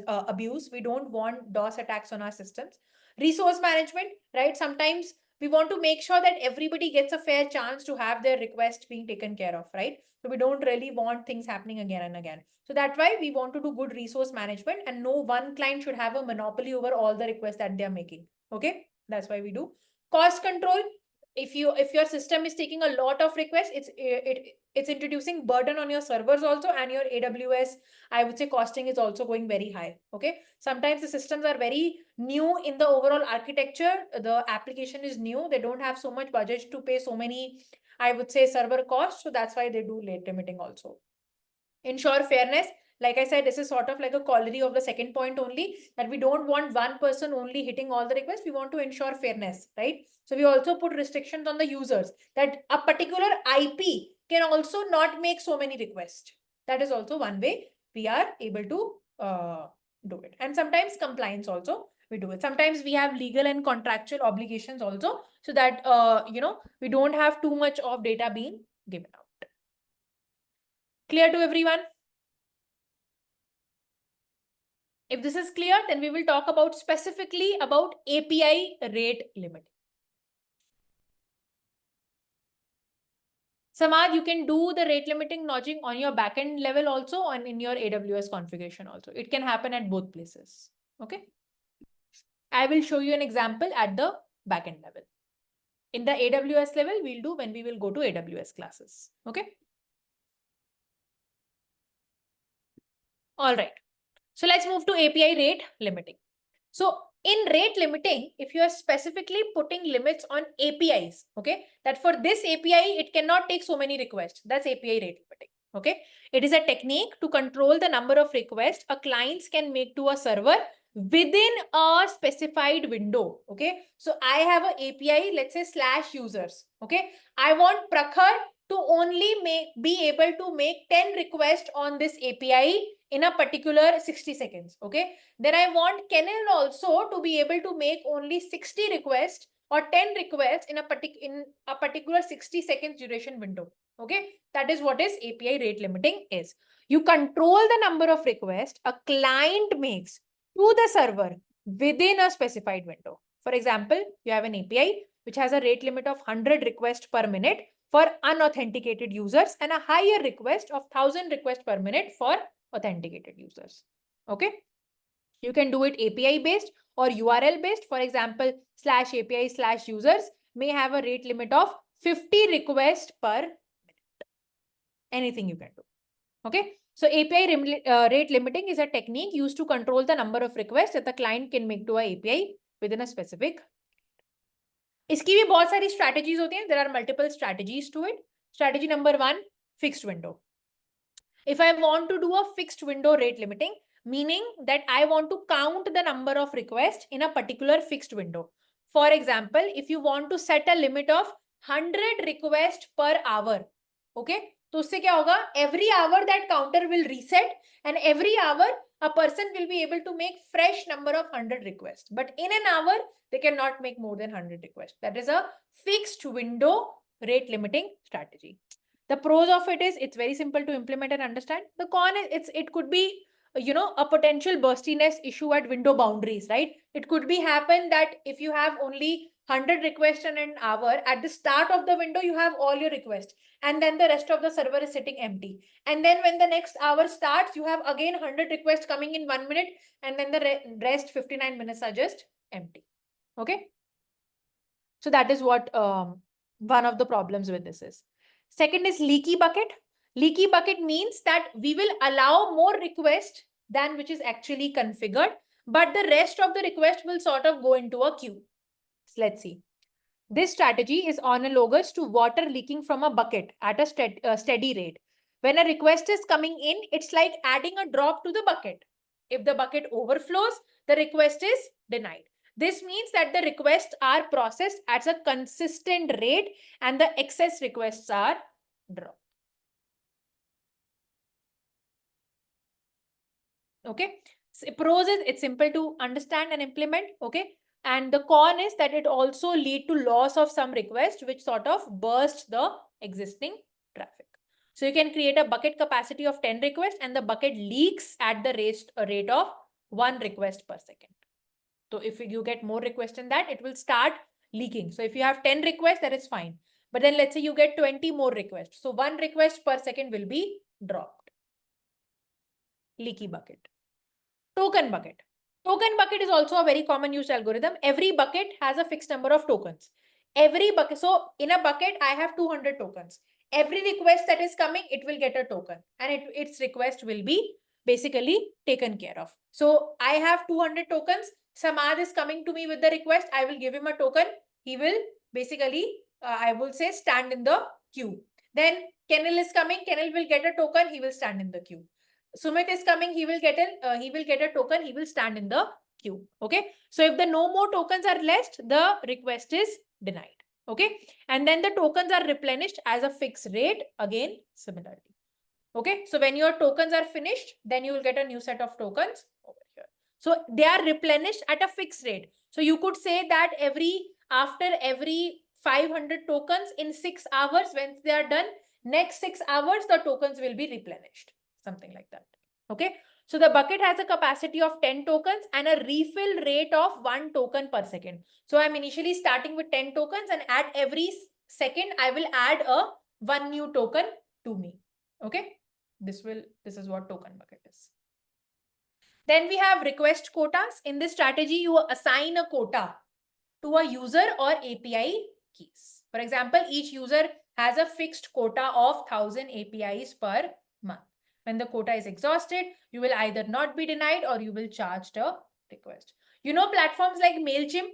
abuse. We don't want DOS attacks on our systems. Resource management, right? Sometimes we want to make sure that everybody gets a fair chance to have their request being taken care of, right? So we don't really want things happening again and again. So that's why we want to do good resource management, and no one client should have a monopoly over all the requests that they're making. Okay, that's why we do. Cost control. if your system is taking a lot of requests, it's introducing burden on your servers also, and your AWS, I would say, costing is also going very high. Okay, sometimes the systems are very new in the overall architecture, the application is new, they don't have so much budget to pay so many, I would say, server costs, so that's why they do rate limiting also. Ensure fairness. Like I said, this is sort of like a corollary of the second point only, that we don't want one person only hitting all the requests. We want to ensure fairness, right? So we also put restrictions on the users, that a particular IP can also not make so many requests. That is also one way we are able to do it. And sometimes compliance also we do it. Sometimes we have legal and contractual obligations also, so that we don't have too much of data being given out. Clear to everyone? If this is clear, then we will talk about specifically about API rate limiting. Samad, you can do the rate limiting nudging on your backend level also, and in your AWS configuration also. It can happen at both places. Okay. I will show you an example at the backend level. In the AWS level, we'll do when we will go to AWS classes. Okay. All right. So let's move to API rate limiting. So in rate limiting, if you are specifically putting limits on APIs, okay, that for this API, it cannot take so many requests. That's API rate limiting. Okay. It is a technique to control the number of requests a client can make to a server within a specified window. Okay. So I have an API, let's say /users. Okay. I want Prakhar to only be able to make 10 requests on this API in a particular 60 seconds. Okay. Then I want Kenan also to be able to make only 60 requests or 10 requests in a particular 60 seconds duration window. Okay. That is what is API rate limiting is. You control the number of requests a client makes to the server within a specified window. For example, you have an API which has a rate limit of 100 requests per minute for unauthenticated users and a higher request of 1000 requests per minute for authenticated users. Okay. You can do it API based or URL based. For example, /API/users may have a rate limit of 50 requests per minute. Anything you can do. Okay. So API rate limiting is a technique used to control the number of requests that the client can make to a API within a specific. इसकी भी बहुत सारी strategies होती हैं. There are multiple strategies to it. Strategy number 1, fixed window. If I want to do a fixed window rate limiting, meaning that I want to count the number of requests in a particular fixed window. For example, if you want to set a limit of 100 requests per hour, okay? तो उससे क्या होगा? Every hour that counter will reset, and every hour a person will be able to make fresh number of 100 requests. But in an hour, they cannot make more than 100 requests. That is a fixed window rate limiting strategy. The pros of it is it's very simple to implement and understand. The con is it could be a potential burstiness issue at window boundaries, right? It could be happen that if you have only 100 requests in an hour, at the start of the window you have all your requests, and then the rest of the server is sitting empty. And then when the next hour starts, you have again 100 requests coming in 1 minute, and then the rest 59 minutes are just empty. Okay. So that is what one of the problems with this is. Second is leaky bucket. Leaky bucket means that we will allow more requests than which is actually configured, but the rest of the request will sort of go into a queue. So let's see. This strategy is analogous to water leaking from a bucket at a steady rate. When a request is coming in, it's like adding a drop to the bucket. If the bucket overflows, the request is denied. This means that the requests are processed at a consistent rate and the excess requests are dropped. Okay. So pros is it's simple to understand and implement. Okay. And the con is that it also lead to loss of some requests, which sort of bursts the existing traffic. So you can create a bucket capacity of 10 requests and the bucket leaks at the rate of 1 request per second. So if you get more requests than that, it will start leaking. So if you have 10 requests, that is fine. But then let's say you get 20 more requests. So 1 request per second will be dropped. Leaky bucket. Token bucket. Token bucket is also a very common used algorithm. Every bucket has a fixed number of tokens. every bucket. So in a bucket, I have 200 tokens. Every request that is coming, it will get a token, and its request will be basically taken care of. So I have 200 tokens. Samad is coming to me with the request. I will give him a token. He will basically, I will say, stand in the queue. Then Kenil is coming. Kenil will get a token. He will stand in the queue. Sumit is coming. He will get a token. He will stand in the queue. Okay. So if the no more tokens are left, the request is denied. Okay. And then the tokens are replenished as a fixed rate again similarly. Okay. So when your tokens are finished, then you will get a new set of tokens over here. So they are replenished at a fixed rate. So you could say that after every 500 tokens in 6 hours, when they are done, next 6 hours, the tokens will be replenished. Something like that. Okay. So the bucket has a capacity of 10 tokens and a refill rate of 1 token per second. So I'm initially starting with 10 tokens, and at every second, I will add one new token to me. Okay. This is what token bucket is. Then we have request quotas. In this strategy, you assign a quota to a user or API keys. For example, each user has a fixed quota of 1000 APIs per month. When the quota is exhausted, you will either not be denied or you will charge the request. You know platforms like MailChimp?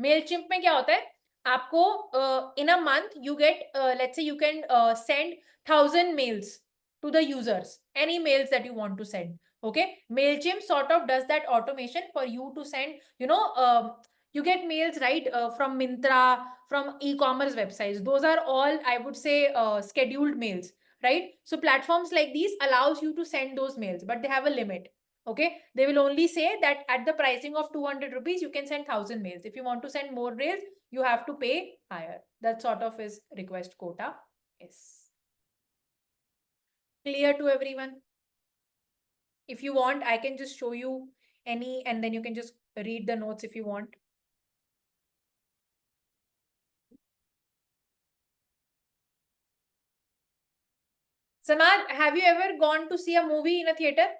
MailChimp में क्या होता है? आपको in a month you get, let's say you can send 1000 mails to the users, any mails that you want to send. Okay, MailChimp sort of does that automation for you to send, you get mails, right, from Myntra, from e-commerce websites. Those are all, I would say, scheduled mails, right? So platforms like these allows you to send those mails, but they have a limit. Okay, they will only say that at the pricing of 200 rupees, you can send 1000 mails. If you want to send more mails, you have to pay higher. That sort of is request quota is. Clear to everyone? If you want, I can just show you any, and then you can just read the notes if you want. Samad, have you ever gone to see a movie in a theater?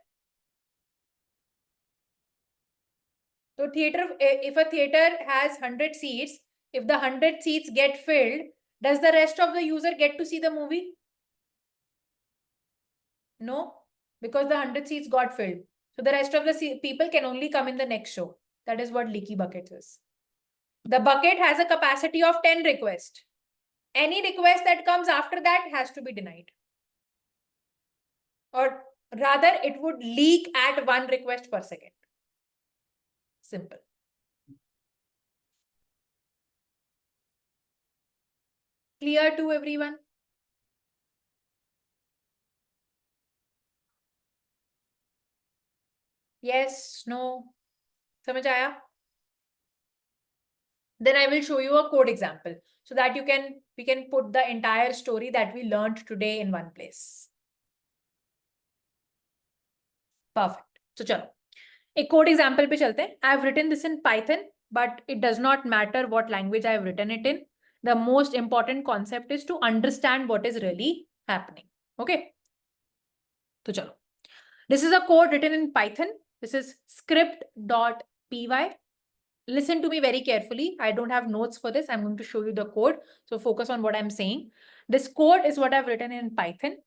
So if a theater has 100 seats, if the 100 seats get filled, does the rest of the user get to see the movie? No, because the 100 seats got filled. So the rest of the people can only come in the next show. That is what leaky bucket is. The bucket has a capacity of 10 requests. Any request that comes after that has to be denied. Or rather, it would leak at 1 request per second. Simple. Clear to everyone? Yes, no. Samajh aaya? Then I will show you a code example so that we can put the entire story that we learned today in one place. Perfect. So chalo. A code example pe chalte hain. I have written this in Python, but it does not matter what language I have written it in. The most important concept is to understand what is really happening. Okay. So chalo. This is a code written in Python. This is script.py. Listen to me very carefully. I don't have notes for this. I'm going to show you the code. So focus on what I'm saying. This code is what I've written in Python.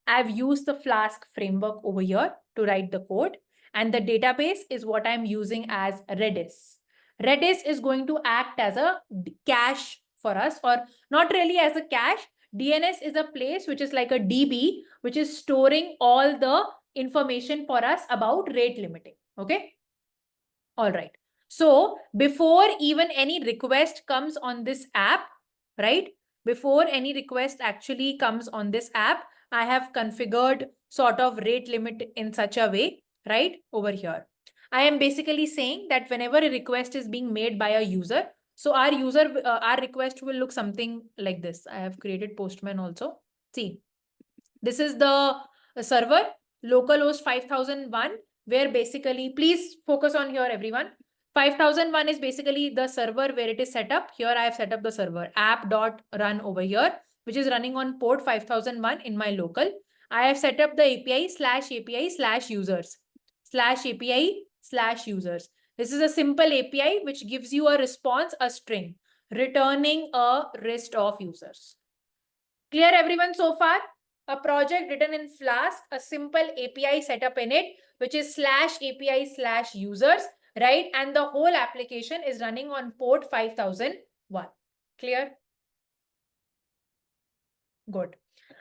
I've used the Flask framework over here to write the code. And the database is what I'm using as Redis. Redis is going to act as a cache for us, or not really as a cache. DNS is a place which is like a DB, which is storing all the information for us about rate limiting. Okay. All right. So before even any request comes on this app, right? Before any request actually comes on this app, I have configured sort of rate limit in such a way, right? Over here. I am basically saying that whenever a request is being made by a user, so our request will look something like this. I have created Postman also. See, this is the server, localhost 5001, where basically, please focus on here, everyone. 5001 is basically the server where it is set up. Here I have set up the server app.run over here, which is running on port 5001 in my local. I have set up the API/users. This is a simple API which gives you a response, a string. returning a list of users. Clear everyone so far? A project written in Flask, a simple API setup in it, which is /API/users, right? And the whole application is running on port 5001. Clear? Good.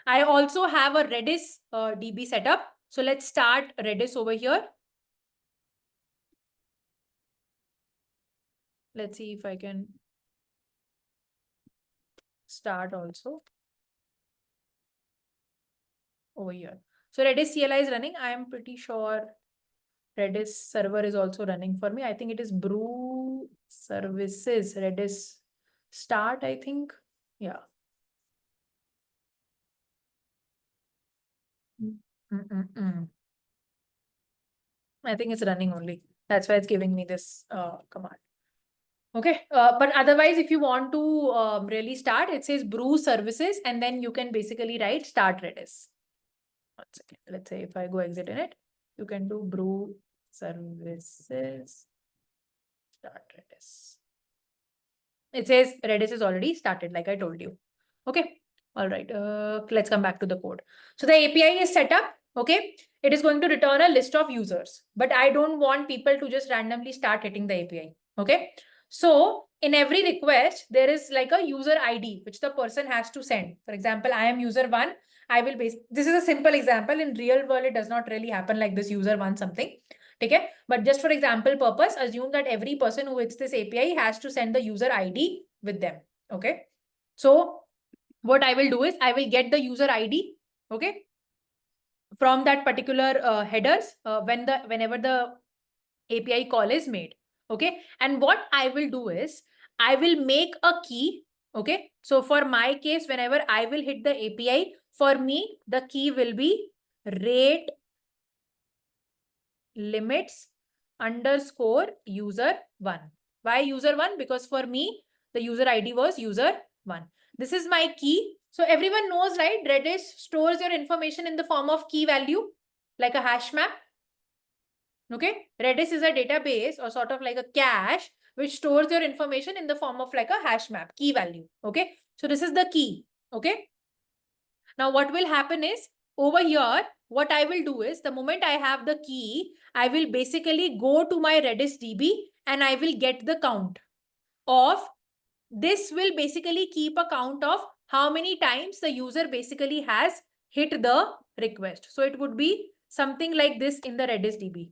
I also have a Redis DB setup. So let's start Redis over here. Let's see if I can start also over here. So Redis CLI is running. I am pretty sure Redis server is also running for me. I think it is brew services, Redis start, I think. Yeah. I think it's running only. That's why it's giving me this command. Okay, but otherwise, if you want to really start, it says brew services, and then you can basically write start Redis. 1 second. Let's say if I go exit in it, you can do brew services start Redis. It says Redis is already started, like I told you. Okay. All right. Let's come back to the code. So the API is set up. Okay. It is going to return a list of users, but I don't want people to just randomly start hitting the API. Okay. So in every request, there is like a user ID, which the person has to send. For example, I am user 1. I will base. This is a simple example. In real world, it does not really happen like this user 1 something. Okay. But just for example purpose, assume that every person who hits this API has to send the user ID with them. Okay. So what I will do is I will get the user ID. Okay. From that particular headers whenever the API call is made. Okay. And what I will do is I will make a key. Okay. So for my case, whenever I will hit the API, for me, the key will be rate limits underscore user 1. Why user 1? Because for me, the user ID was user 1. This is my key. So everyone knows, right? Redis stores your information in the form of key value, like a hash map. Okay. Redis is a database or sort of like a cache, which stores your information in the form of like a hash map, key value. Okay. So this is the key. Okay. Now what will happen is over here, what I will do is the moment I have the key, I will basically go to my Redis DB and I will get the count of this. Will basically keep a count of how many times the user basically has hit the request. So it would be something like this in the Redis DB.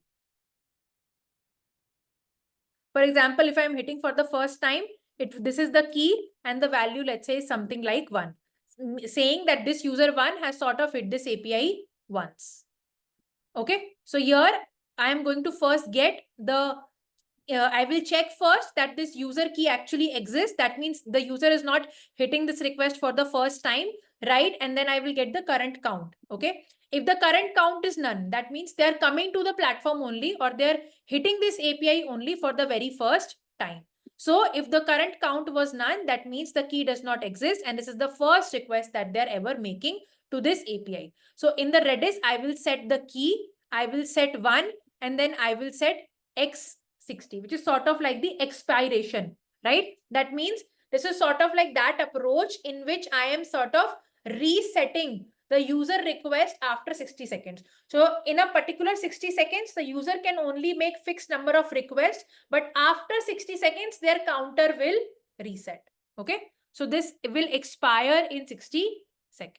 For example, if I'm hitting for the first time, this is the key and the value, let's say, is something like 1. Saying that this user 1 has sort of hit this API once. Okay. So here I am going to first get the, I will check first that this user key actually exists. That means the user is not hitting this request for the first time, right? And then I will get the current count. Okay. If the current count is none, that means they're coming to the platform only, or they're hitting this API only for the very first time. So if the current count was none, that means the key does not exist. And this is the first request that they're ever making to this API. So in the Redis, I will set the key, I will set 1, and then I will set X60, which is sort of like the expiration, right? That means this is sort of like that approach in which I am sort of resetting the user request after 60 seconds. So in a particular 60 seconds, the user can only make fixed number of requests, but after 60 seconds, their counter will reset. Okay. So this will expire in 60 seconds.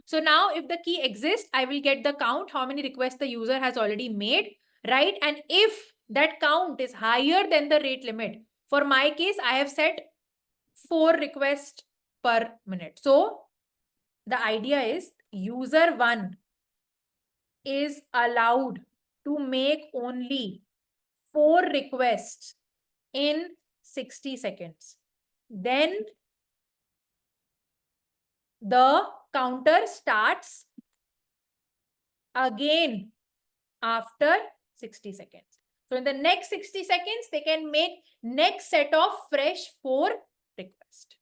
So now if the key exists, I will get the count, how many requests the user has already made, right? And if that count is higher than the rate limit, for my case, I have set 4 requests per minute. So the idea is user 1 is allowed to make only 4 requests in 60 seconds. Then the counter starts again after 60 seconds. So in the next 60 seconds, they can make next set of fresh 4 requests.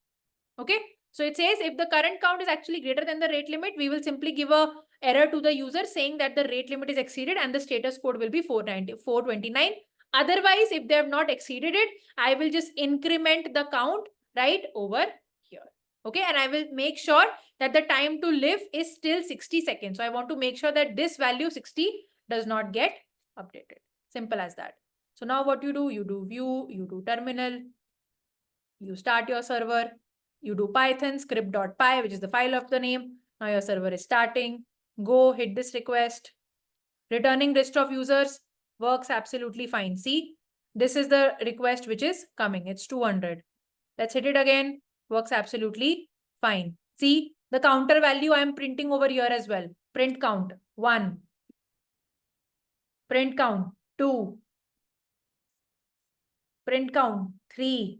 Okay. So it says if the current count is actually greater than the rate limit, we will simply give a error to the user saying that the rate limit is exceeded and the status code will be 429. Otherwise, if they have not exceeded it, I will just increment the count right over here. Okay, and I will make sure that the time to live is still 60 seconds. So I want to make sure that this value 60 does not get updated. Simple as that. So now what you do view, you do terminal, you start your server, you do Python script.py, which is the file of the name. Now your server is starting. Go hit this request. Returning list of users works absolutely fine. See, this is the request which is coming. It's 200. Let's hit it again. Works absolutely fine. See, the counter value I am printing over here as well. Print count 1. Print count 2. Print count 3.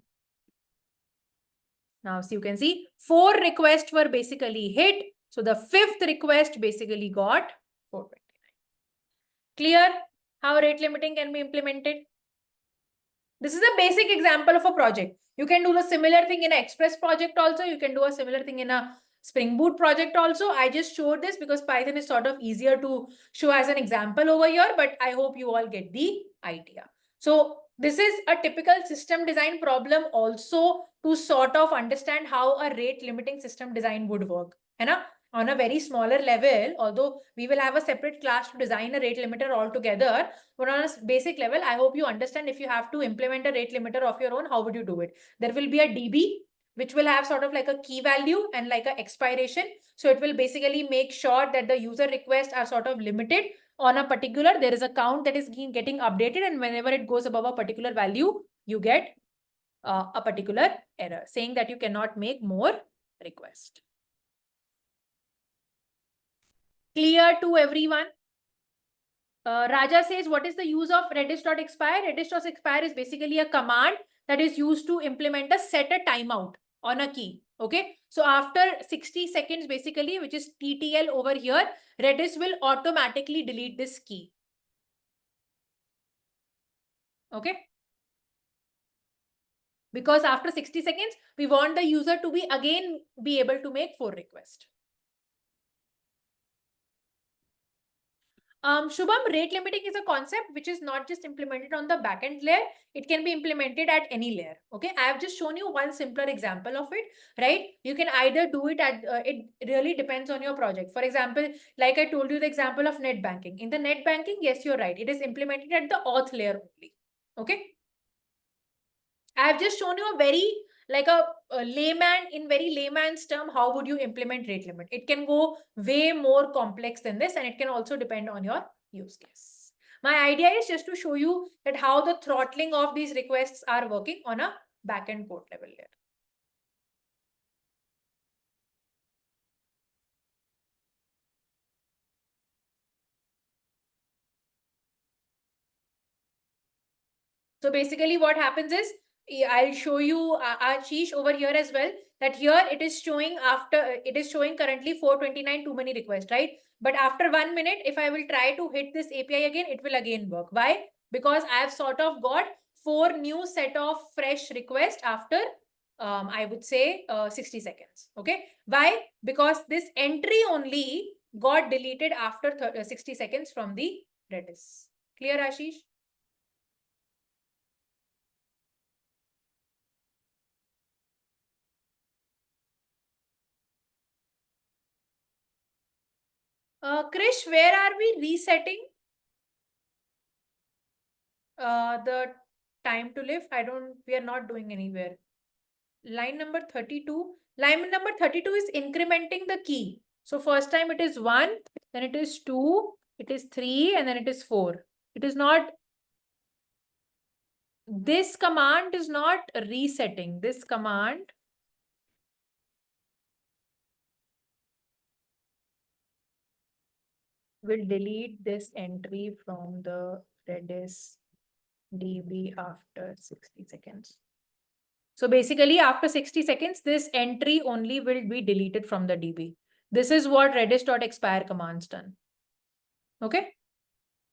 Now, so you can see 4 requests were basically hit. So the 5th request basically got 429. Clear how rate limiting can be implemented? This is a basic example of a project. You can do the similar thing in an Express project also. You can do a similar thing in a Spring Boot project also. I just showed this because Python is sort of easier to show as an example over here, but I hope you all get the idea. So this is a typical system design problem also to sort of understand how a rate limiting system design would work. On a very smaller level, although we will have a separate class to design a rate limiter altogether, but on a basic level, I hope you understand if you have to implement a rate limiter of your own, how would you do it? There will be a DB, which will have sort of like a key value and like a expiration. So it will basically make sure that the user requests are sort of limited on a particular, there is a count that is getting updated, and whenever it goes above a particular value, you get a particular error saying that you cannot make more requests. Clear to everyone? Raja says, what is the use of redis.expire? Redis.expire is basically a command that is used to implement a set a timeout on a key. Okay. So after 60 seconds, basically, which is TTL over here, Redis will automatically delete this key. Okay. Because after 60 seconds, we want the user to be able to make 4 requests. Shubham, rate limiting is a concept which is not just implemented on the backend layer. It can be implemented at any layer. Okay, I have just shown you one simpler example of it, right? You can either do it at, it really depends on your project. For example, like I told you the example of net banking. In the net banking, yes, you're right. It is implemented at the auth layer only. Okay. I have just shown you a very like a layman, in very layman's term, how would you implement rate limit? It can go way more complex than this, and it can also depend on your use case. My idea is just to show you that how the throttling of these requests are working on a backend code level layer. So basically what happens is, I'll show you Ashish over here as well, that here it is showing currently 429 too many requests, right? But after 1 minute, if I will try to hit this API again, it will again work. Why? Because I have sort of got 4 new set of fresh requests after, I would say 60 seconds. Okay. Why? Because this entry only got deleted after 60 seconds from the Redis. Clear, Ashish? Krish, where are we resetting the time to live? We are not doing anywhere. Line number 32. Line number 32 is incrementing the key. So first time it is 1, then it is 2, it is 3, and then it is 4. It is not, this command is not resetting. This command will delete this entry from the Redis DB after 60 seconds. So basically after 60 seconds, this entry only will be deleted from the DB. This is what redis.expire command's done. Okay.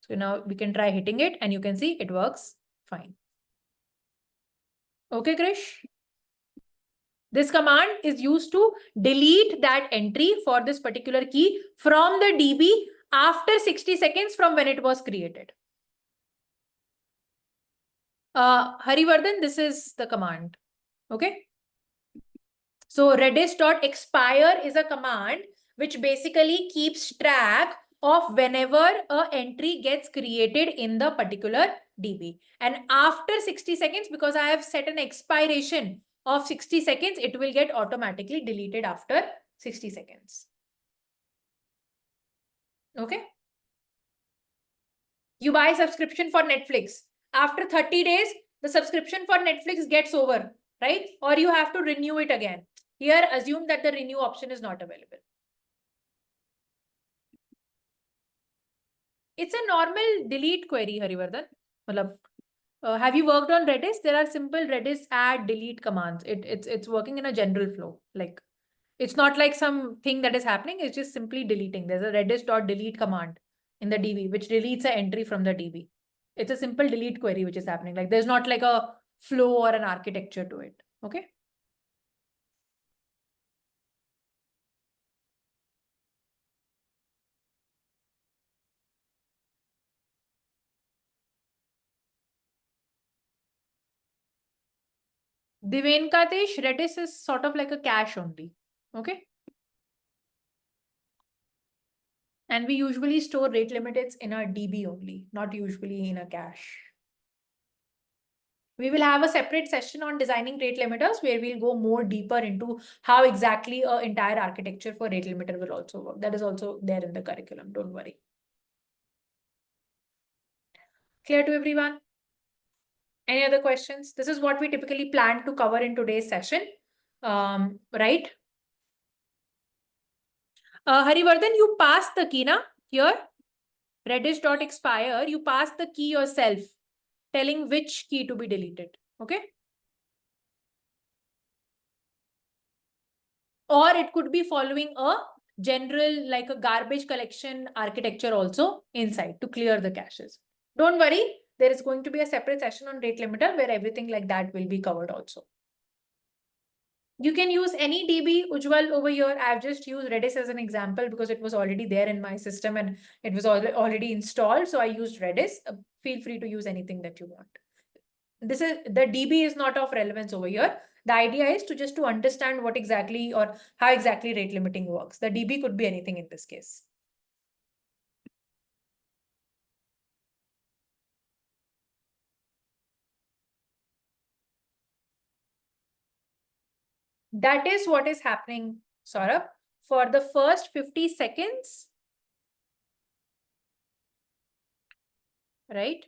So now we can try hitting it and you can see it works fine. Okay, Krish. This command is used to delete that entry for this particular key from the DB after 60 seconds from when it was created. Harivardhan, this is the command. Okay. So redis.expire is a command which basically keeps track of whenever a entry gets created in the particular DB. And after 60 seconds, because I have set an expiration of 60 seconds, it will get automatically deleted after 60 seconds. Okay. You buy subscription for Netflix. After 30 days, the subscription for Netflix gets over, right? Or you have to renew it again. Here, assume that the renew option is not available. It's a normal delete query, Harivardhan. Have you worked on Redis? There are simple Redis add delete commands. It's working in a general flow. Like it's not like something that is happening. It's just simply deleting. There's a redis.delete command in the DB which deletes an entry from the DB. It's a simple delete query which is happening. Like there's not like a flow or an architecture to it. Okay. Divenkatesh, Redis is sort of like a cache only. Okay. And we usually store rate limiters in our DB only, not usually in a cache. We will have a separate session on designing rate limiters where we'll go more deeper into how exactly an entire architecture for rate limiter will also work. That is also there in the curriculum. Don't worry. Clear to everyone? Any other questions? This is what we typically plan to cover in today's session. Right? Harivardhan, you passed the key na? Here, redis.expire, you pass the key yourself, telling which key to be deleted. Okay? Or it could be following a general, like a garbage collection architecture also inside to clear the caches. Don't worry, there is going to be a separate session on rate limiter where everything like that will be covered also. You can use any DB, Ujjwal, over here. I've just used Redis as an example because it was already there in my system and it was already installed. So I used Redis. Feel free to use anything that you want. This is the DB is not of relevance over here. The idea is to understand what exactly or how exactly rate limiting works. The DB could be anything in this case. That is what is happening, Saurabh. For the first 50 seconds, right?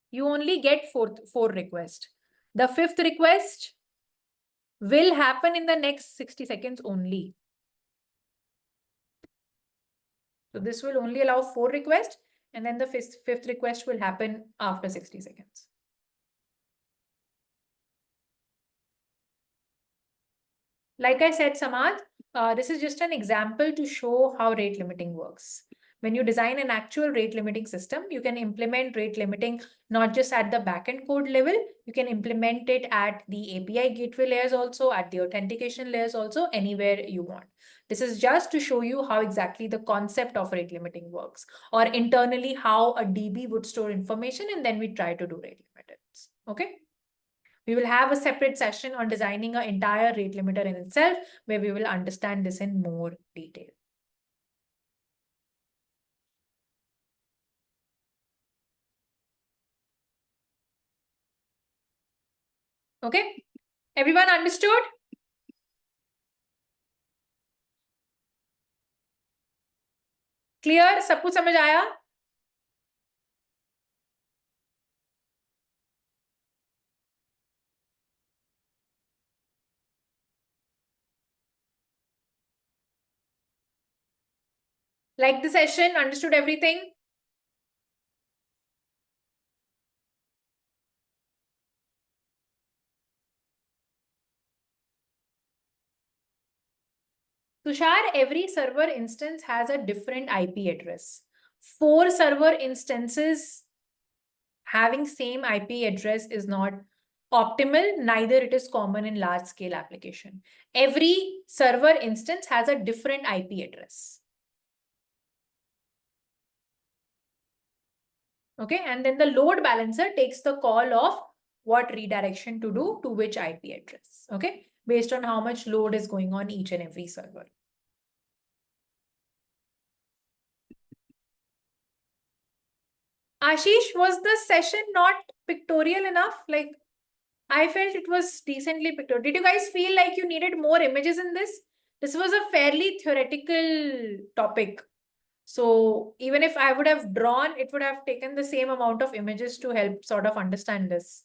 You only get four requests. The fifth request will happen in the next 60 seconds only. So this will only allow 4 requests, and then the fifth request will happen after 60 seconds. Like I said, Samad, this is just an example to show how rate limiting works. When you design an actual rate limiting system, you can implement rate limiting not just at the backend code level, you can implement it at the API gateway layers also, at the authentication layers also, anywhere you want. This is just to show you how exactly the concept of rate limiting works, or internally how a DB would store information, and then we try to do rate limiters. Okay. We will have a separate session on designing an entire rate limiter in itself, where we will understand this in more detail. Okay, everyone understood? Clear? सब कुछ समझ आया? Like the session, understood everything? Tushar, every server instance has a different IP address. 4 server instances having same IP address is not optimal, neither it is common in large scale application. Every server instance has a different IP address. Okay, and then the load balancer takes the call of what redirection to do to which IP address, okay, based on how much load is going on each and every server. Ashish, was the session not pictorial enough? Like, I felt it was decently pictorial. Did you guys feel like you needed more images in this? This was a fairly theoretical topic. So even if I would have drawn, it would have taken the same amount of images to help sort of understand this.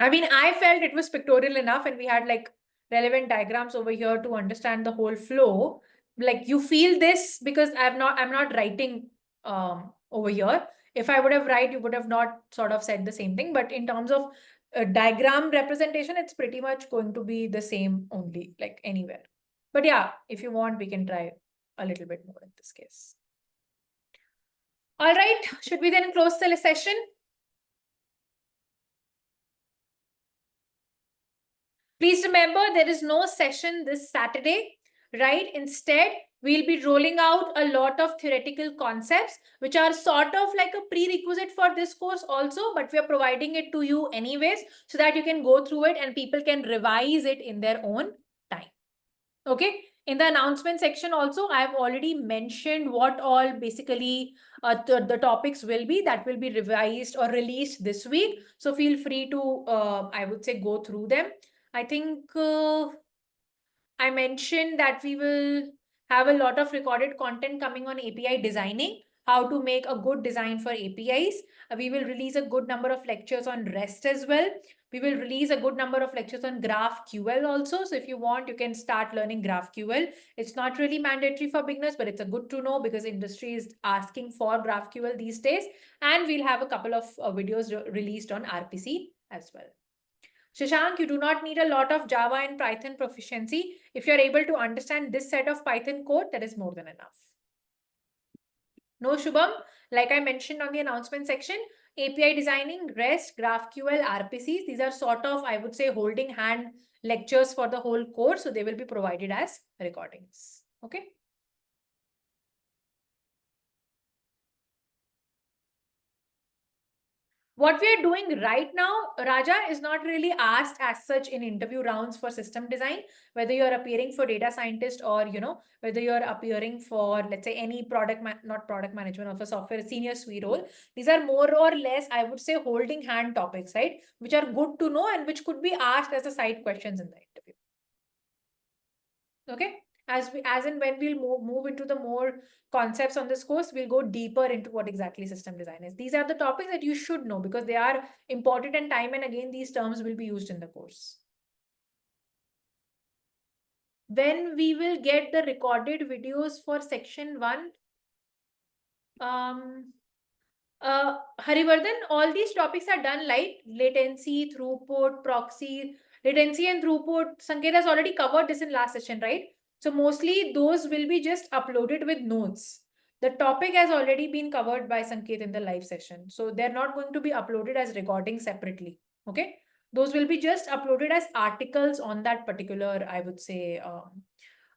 I mean, I felt it was pictorial enough and we had like relevant diagrams over here to understand the whole flow. Like you feel this because I'm not writing over here. If I would have write, you would have not sort of said the same thing. But in terms of diagram representation, it's pretty much going to be the same only, like anywhere. But yeah, if you want, we can try a little bit more in this case. All right, should we then close the session? Please remember there is no session this Saturday, right? Instead, we'll be rolling out a lot of theoretical concepts, which are sort of like a prerequisite for this course also, but we are providing it to you anyways, so that you can go through it and people can revise it in their own time. Okay. In the announcement section also, I've already mentioned what all basically the topics will be that will be revised or released this week. So feel free to, I would say, go through them. I think I mentioned that we will have a lot of recorded content coming on API designing, how to make a good design for APIs. We will release a good number of lectures on REST as well. We will release a good number of lectures on GraphQL also. So if you want, you can start learning GraphQL. It's not really mandatory for beginners, but it's a good to know because industry is asking for GraphQL these days. And we'll have a couple of videos released on RPC as well. Shashank, you do not need a lot of Java and Python proficiency. If you're able to understand this set of Python code, that is more than enough. No, Shubham, like I mentioned on the announcement section, API designing, REST, GraphQL, RPCs, these are sort of, I would say, holding hand lectures for the whole course. So they will be provided as recordings. Okay. What we are doing right now, Raja, is not really asked as such in interview rounds for system design, whether you're appearing for data scientist or, whether you're appearing for, let's say, any not product management of a software senior SWE role. These are more or less, I would say, holding hand topics, right? Which are good to know and which could be asked as a side questions in the interview. Okay. As in when we'll move into the more concepts on this course, we'll go deeper into what exactly system design is. These are the topics that you should know because they are important and time and again these terms will be used in the course. When we will get the recorded videos for section 1, Harivardhan, all these topics are done like latency, throughput, proxy, latency and throughput. Sanket has already covered this in last session, right? So mostly those will be just uploaded with notes. The topic has already been covered by Sanket in the live session. So they're not going to be uploaded as recordings separately. Okay. Those will be just uploaded as articles on that particular, I would say,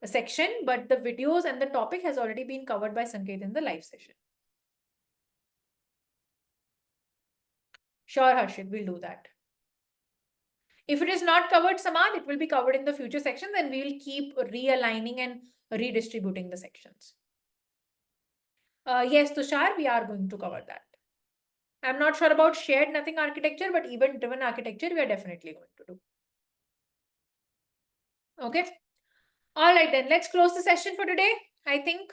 section. But the videos and the topic has already been covered by Sanket in the live session. Sure, Harshit, we'll do that. If it is not covered, Samad, it will be covered in the future sections and we will keep realigning and redistributing the sections. Yes, Tushar, we are going to cover that. I'm not sure about shared nothing architecture, but event-driven architecture, we are definitely going to do. Okay. All right, then let's close the session for today. I think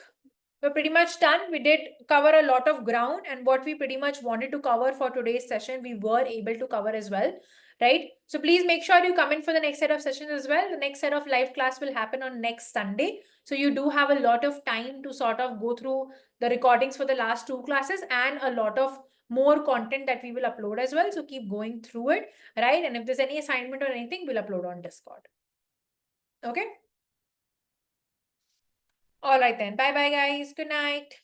we're pretty much done. We did cover a lot of ground and what we pretty much wanted to cover for today's session, we were able to cover as well, right? So please make sure you come in for the next set of sessions as well. The next set of live class will happen on next Sunday. So you do have a lot of time to sort of go through the recordings for the last 2 classes and a lot of more content that we will upload as well. So keep going through it, right? And if there's any assignment or anything, we'll upload on Discord. Okay. All right then. Bye bye, guys. Good night.